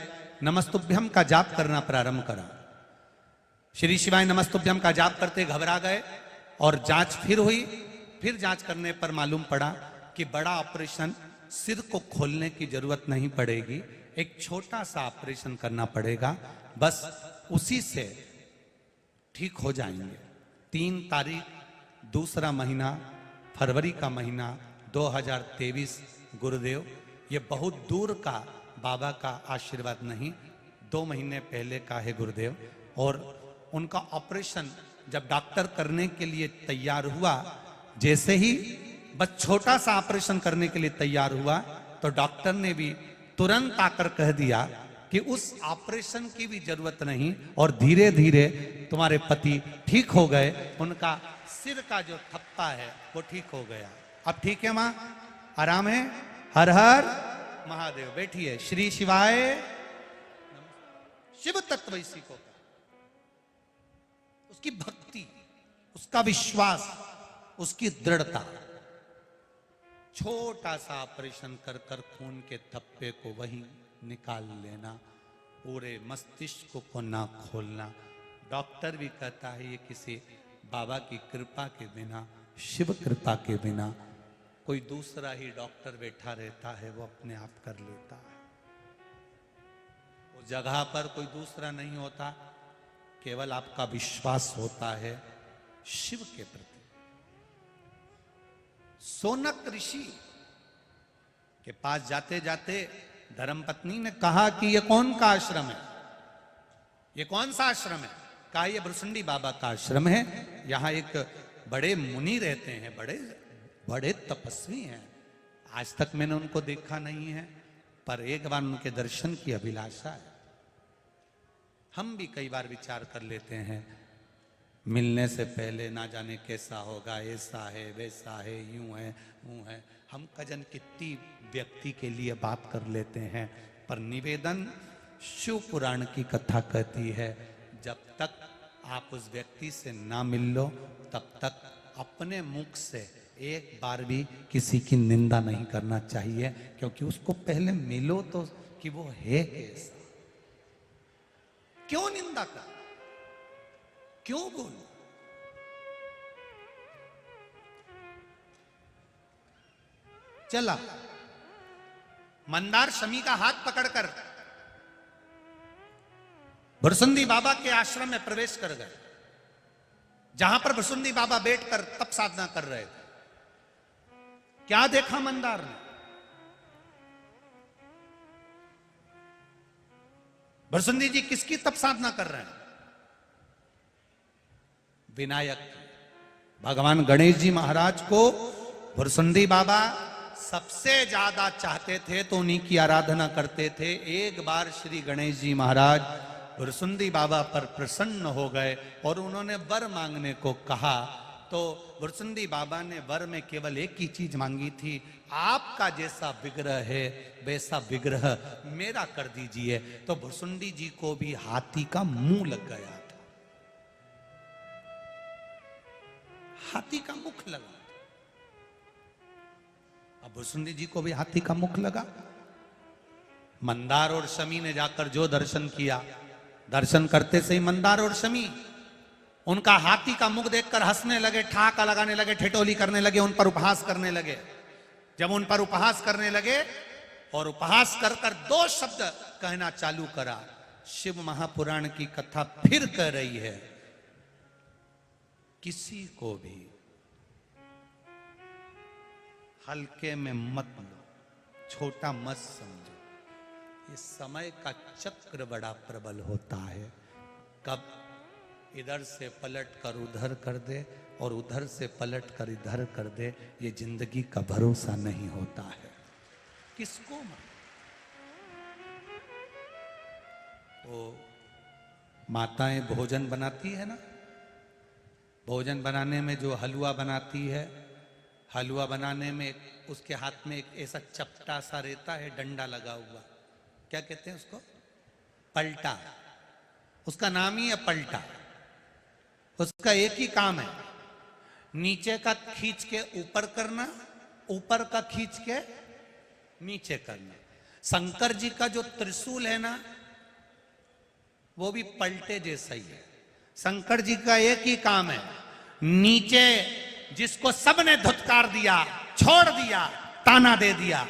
नमस्तुभ्यम का जाप करना प्रारंभ करा। श्री शिवाय नमस्तुभ्यम का जाप करते घबरा गए और जांच फिर हुई। फिर जांच करने पर मालूम पड़ा कि बड़ा ऑपरेशन, सिर को खोलने की जरूरत नहीं पड़ेगी, एक छोटा सा ऑपरेशन करना पड़ेगा, बस उसी से ठीक हो जाएंगे। 3 तारीख 2 महीना फरवरी का महीना 2023। गुरुदेव ये बहुत दूर का बाबा का आशीर्वाद नहीं, 2 महीने पहले का है गुरुदेव। और उनका ऑपरेशन जब डॉक्टर करने के लिए तैयार हुआ, जैसे ही बस छोटा सा ऑपरेशन करने के लिए तैयार हुआ तो डॉक्टर ने भी तुरंत आकर कह दिया कि उस ऑपरेशन की भी जरूरत नहीं और धीरे धीरे तुम्हारे पति ठीक हो गए, उनका सिर का जो थप्पा है वो ठीक हो गया। अब ठीक है मां, आराम है, हर हर महादेव। बैठिए। श्री शिवाय शिव तत्व इसी को, उसकी भक्ति, उसका विश्वास, उसकी दृढ़ता। छोटा सा ऑपरेशन कर कर खून के थप्पे को वहीं निकाल लेना, पूरे मस्तिष्क को ना खोलना। डॉक्टर भी कहता है ये किसी बाबा की कृपा के बिना, शिव कृपा के बिना, कोई दूसरा ही डॉक्टर बैठा रहता है वो अपने आप कर लेता है। उस जगह पर कोई दूसरा नहीं होता, केवल आपका विश्वास होता है शिव के प्रति। सोनक ऋषि के पास जाते जाते धर्मपत्नी ने कहा कि ये कौन का आश्रम है, ये कौन सा आश्रम है? कहा ये भृसुंडी बाबा का आश्रम है, यहां एक बड़े मुनि रहते हैं, बड़े बड़े तपस्वी हैं। आज तक मैंने उनको देखा नहीं है, पर एक बार उनके दर्शन की अभिलाषा है। हम भी कई बार विचार कर लेते हैं, मिलने से पहले ना जाने कैसा होगा, ऐसा है वैसा है, यूं है यूं है। हम कजन कितनी व्यक्ति के लिए बात कर लेते हैं, पर निवेदन शिव पुराण की कथा कहती है, जब तक आप उस व्यक्ति से ना मिल लो तब तक अपने मुख से एक बार भी किसी की निंदा नहीं करना चाहिए, क्योंकि उसको पहले मिलो तो कि वो है कैसा। क्यों निंदा कर, क्यों बोलो? चला मंदार शमी का हाथ पकड़कर भृसुंडी बाबा के आश्रम में प्रवेश कर गए, जहां पर भृसुंडी बाबा बैठकर तप साधना कर रहे थे। क्या देखा मंदार ने? भृसुंडी जी किसकी तप साधना कर रहे हैं? विनायक की। भगवान गणेश जी महाराज को भुरसुंडी बाबा सबसे ज्यादा चाहते थे तो उन्हीं की आराधना करते थे। एक बार श्री गणेश जी महाराज भुरसुंडी बाबा पर प्रसन्न हो गए और उन्होंने वर मांगने को कहा। तो भुरसुंडी बाबा ने वर में केवल एक ही चीज मांगी थी, आपका जैसा विग्रह है वैसा विग्रह मेरा कर दीजिए। तो भुरसुंडी जी को भी हाथी का मुंह लग गया था, हाथी का मुख लगा। अब भुरसुंडी जी को भी हाथी का मुख लगा। मंदार और शमी ने जाकर जो दर्शन किया, दर्शन करते से ही मंदार और शमी उनका हाथी का मुख देखकर हंसने लगे, ठाका लगाने लगे, ठिठोली करने लगे, उन पर उपहास करने लगे। जब उन पर उपहास करने लगे और उपहास कर कर दो शब्द कहना चालू करा, शिव महापुराण की कथा फिर कह रही है, किसी को भी हल्के में मत लो, छोटा मत समझो। ये समय का चक्र बड़ा प्रबल होता है, कब इधर से पलट कर उधर कर दे और उधर से पलट कर इधर कर दे, ये जिंदगी का भरोसा नहीं होता है। किसको तो माताएं भोजन बनाती है ना, भोजन बनाने में जो हलवा बनाती है, हलवा बनाने में उसके हाथ में एक ऐसा चपटा सा रहता है, डंडा लगा हुआ, क्या कहते हैं उसको? पलटा। उसका नाम ही है पलटा। उसका एक ही काम है, नीचे का खींच के ऊपर करना, ऊपर का खींच के नीचे करना। शंकर जी का जो त्रिशूल है ना, वो भी पलटे जैसा ही है। शंकर जी का एक ही काम है, नीचे जिसको सबने धुतकार दिया, छोड़ दिया, ताना दे दिया,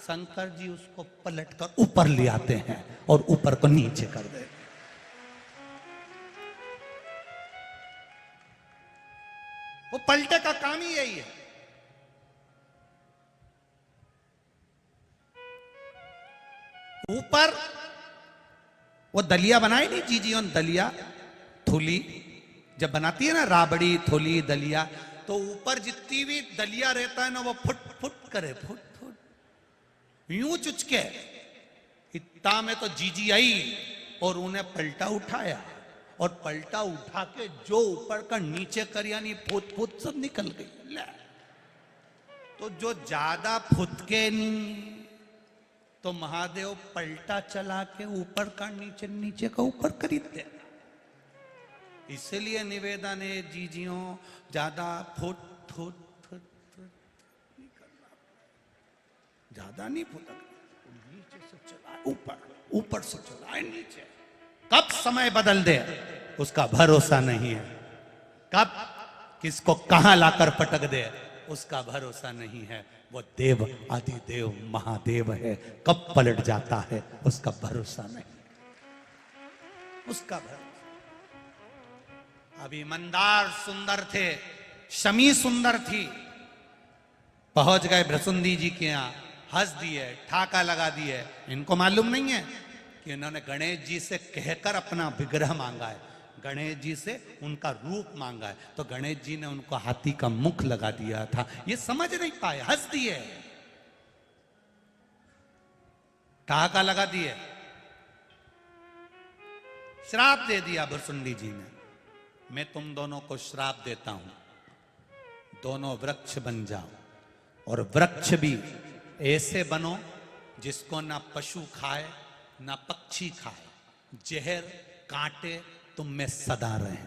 शंकर जी उसको पलट कर ऊपर ले आते हैं और ऊपर को नीचे कर देते। वो पलटे का काम ही यही है। ऊपर वो दलिया बनाई नहीं जीजी, और दलिया थोली जब बनाती है ना, राबड़ी थोली दलिया, तो ऊपर जितनी भी दलिया रहता है ना, वो फुट फुट करे, फुट फुट यूं चुचके। इतना में तो जीजी आई और उन्हें पलटा उठाया, और पलटा उठा के जो ऊपर का नीचे कर, यानी फुट फुट सब निकल गई। ले तो जो ज्यादा फुटके नहीं तो महादेव पलटा चला के ऊपर का नीचे, नीचे का ऊपर खरीदते। इसलिए निवेदन है जीजियों, ज्यादा फुट फुट फुट फुट नहीं करना, ज्यादा नहीं फुटक, नीचे से चलाए ऊपर, ऊपर से चलाए नीचे। कब समय बदल दे उसका भरोसा नहीं है, कब किसको कहां लाकर पटक दे उसका भरोसा नहीं है। वो देव आदिदेव महादेव है, कब पलट जाता है उसका भरोसा नहीं, उसका भरोसा। अभी मंदार सुंदर थे, शमी सुंदर थी, पहुंच गए भुरसुंडी जी के यहां, हंस दिए, ठाका लगा दिए। इनको मालूम नहीं है कि इन्होंने गणेश जी से कहकर अपना विग्रह मांगा है, गणेश जी से उनका रूप मांगा है। तो गणेश जी ने उनको हाथी का मुख लगा दिया था, ये समझ नहीं पाए, हंस दिए, ठाका लगा दिए, श्राप दे दिया भुरसुंडी जी ने। मैं तुम दोनों को श्राप देता हूं, दोनों वृक्ष बन जाओ, और वृक्ष भी ऐसे बनो जिसको ना पशु खाए ना पक्षी खाए, जहर कांटे तुम में सदा रहे।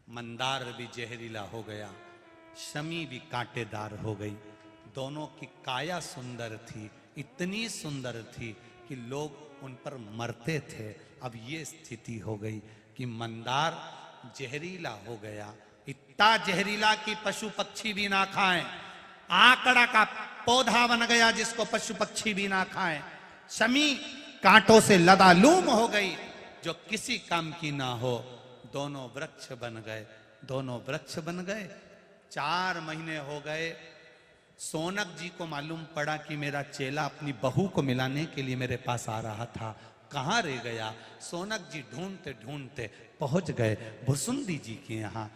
मंदार भी जहरीला हो गया, शमी भी कांटेदार हो गई। दोनों की काया सुंदर थी, इतनी सुंदर थी कि लोग उन पर मरते थे। अब ये स्थिति हो गई कि मंदार जहरीला हो गया, इतना जहरीला कि पशु पक्षी भी ना खाएं, आकड़ा का पौधा बन गया जिसको पशु पक्षी भी ना खाएं। शमी कांटों से लदालूम हो गई, जो किसी काम की ना हो। दोनों वृक्ष बन गए, दोनों वृक्ष बन गए। 4 महीने हो गए, सोनक जी को मालूम पड़ा कि मेरा चेला अपनी बहू को मिलाने के लिए मेरे पास आ रहा था, कहाँ रह गया। सोनक जी ढूंढते ढूंढते पहुंच गए भुसुंडी जी के यहाँ।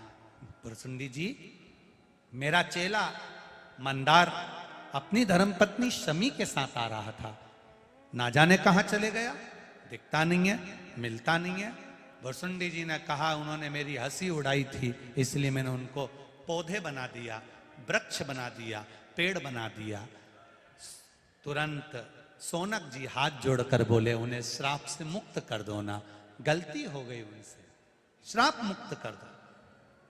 भुसुंडी जी, मेरा चेला मंदार अपनी धर्मपत्नी शमी के साथ आ रहा था, ना जाने कहां चले गया, दिखता नहीं है, मिलता नहीं है। भुसुंडी जी ने कहा उन्होंने मेरी हंसी उड़ाई थी, इसलिए मैंने उनको पौधे बना दिया, वृक्ष बना दिया, पेड़ बना दिया। तुरंत सोनक जी हाथ जोड़कर बोले, उन्हें श्राप से मुक्त कर दो ना, गलती हो गई उनसे, श्राप मुक्त कर दो।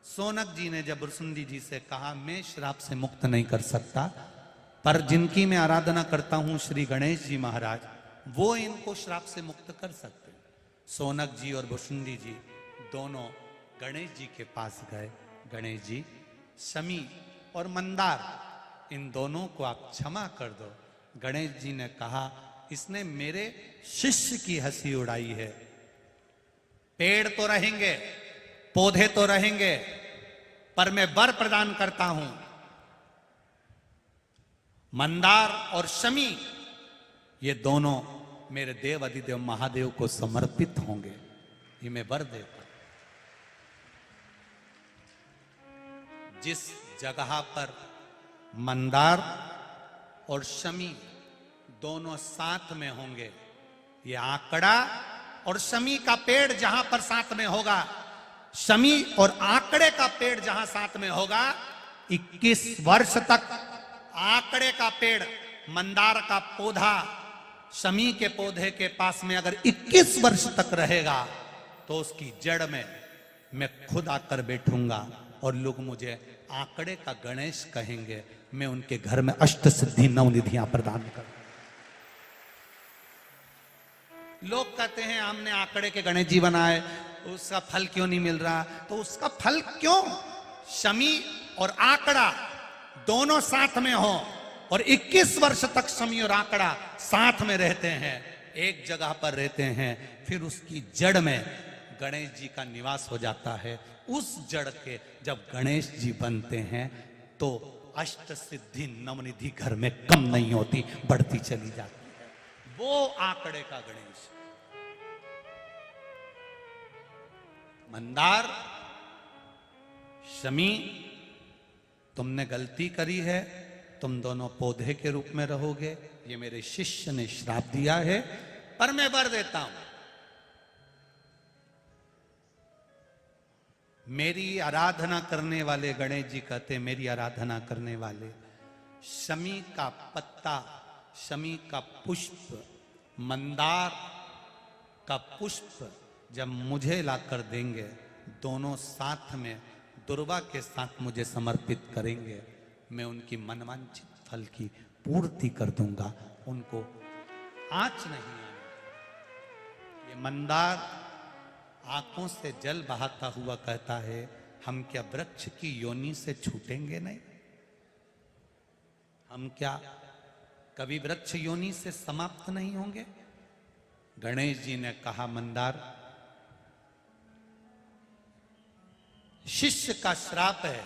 सोनक जी ने जब भुसुंडी जी से कहा, मैं श्राप से मुक्त नहीं कर सकता, पर जिनकी मैं आराधना करता हूं श्री गणेश जी महाराज, वो इनको श्राप से मुक्त कर सकते हैं। सोनक जी और भुसुंडी जी दोनों गणेश जी के पास गए। गणेश जी, शमी और मंदार, इन दोनों को आप क्षमा कर दो। गणेश जी ने कहा, इसने मेरे शिष्य की हंसी उड़ाई है। पेड़ तो रहेंगे, पौधे तो रहेंगे, पर मैं वर प्रदान करता हूं, मंदार और शमी ये दोनों मेरे देव अधिदेव महादेव को समर्पित होंगे, ये मैं वर देता हूं। जिस जगह पर मंदार और शमी दोनों साथ में होंगे, ये आंकड़ा और शमी का पेड़ जहां पर साथ में होगा, शमी और आंकड़े का पेड़ जहां साथ में होगा, 21 वर्ष तक आंकड़े का पेड़, मंदार का पौधा शमी के पौधे के पास में अगर 21 वर्ष तक रहेगा, तो उसकी जड़ में मैं खुद आकर बैठूंगा और लोग मुझे आंकड़े का गणेश कहेंगे। मैं उनके घर में अष्ट सिद्धि नवनिधियां प्रदान करूंगा। लोग कहते हैं हमने आंकड़े के गणेश जी बनाए, उसका फल क्यों नहीं मिल रहा? तो उसका फल क्यों? शमी और आंकड़ा दोनों साथ में हो और 21 वर्ष तक शमी और आंकड़ा साथ में रहते हैं, एक जगह पर रहते हैं, फिर उसकी जड़ में गणेश जी का निवास हो जाता है। उस जड़ के जब गणेश जी बनते हैं तो अष्ट सिद्धि नवनिधि घर में कम नहीं होती, बढ़ती चली जाती है। वो आंकड़े का गणेश। मंदार, शमी, तुमने गलती करी है, तुम दोनों पौधे के रूप में रहोगे, ये मेरे शिष्य ने श्राप दिया है, पर मैं वर देता हूं। मेरी आराधना करने वाले, गणेश जी कहते हैं मेरी आराधना करने वाले, शमी का पत्ता, शमी का पुष्प, मंदार का पुष्प जब मुझे लाकर देंगे, दोनों साथ में दुर्वा के साथ मुझे समर्पित करेंगे, मैं उनकी मनवांछित फल की पूर्ति कर दूंगा, उनको आंच नहीं आएगी। ये मंदार आंखों से जल बहाता हुआ कहता है, हम क्या वृक्ष की योनि से छूटेंगे नहीं? हम क्या कभी वृक्ष योनि से समाप्त नहीं होंगे? गणेश जी ने कहा, मंदार, शिष्य का श्राप है,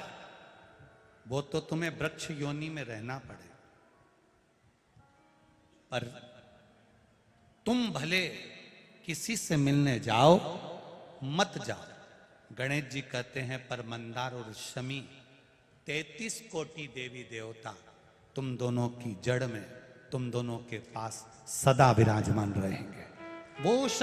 वो तो तुम्हें वृक्ष योनि में रहना पड़े, पर तुम भले किसी से मिलने जाओ मत जाओ। गणेश जी कहते हैं, पर मंदार और शमी 33 कोटि देवी देवता तुम दोनों की जड़ में, तुम दोनों के पास सदा विराजमान रहेंगे। वो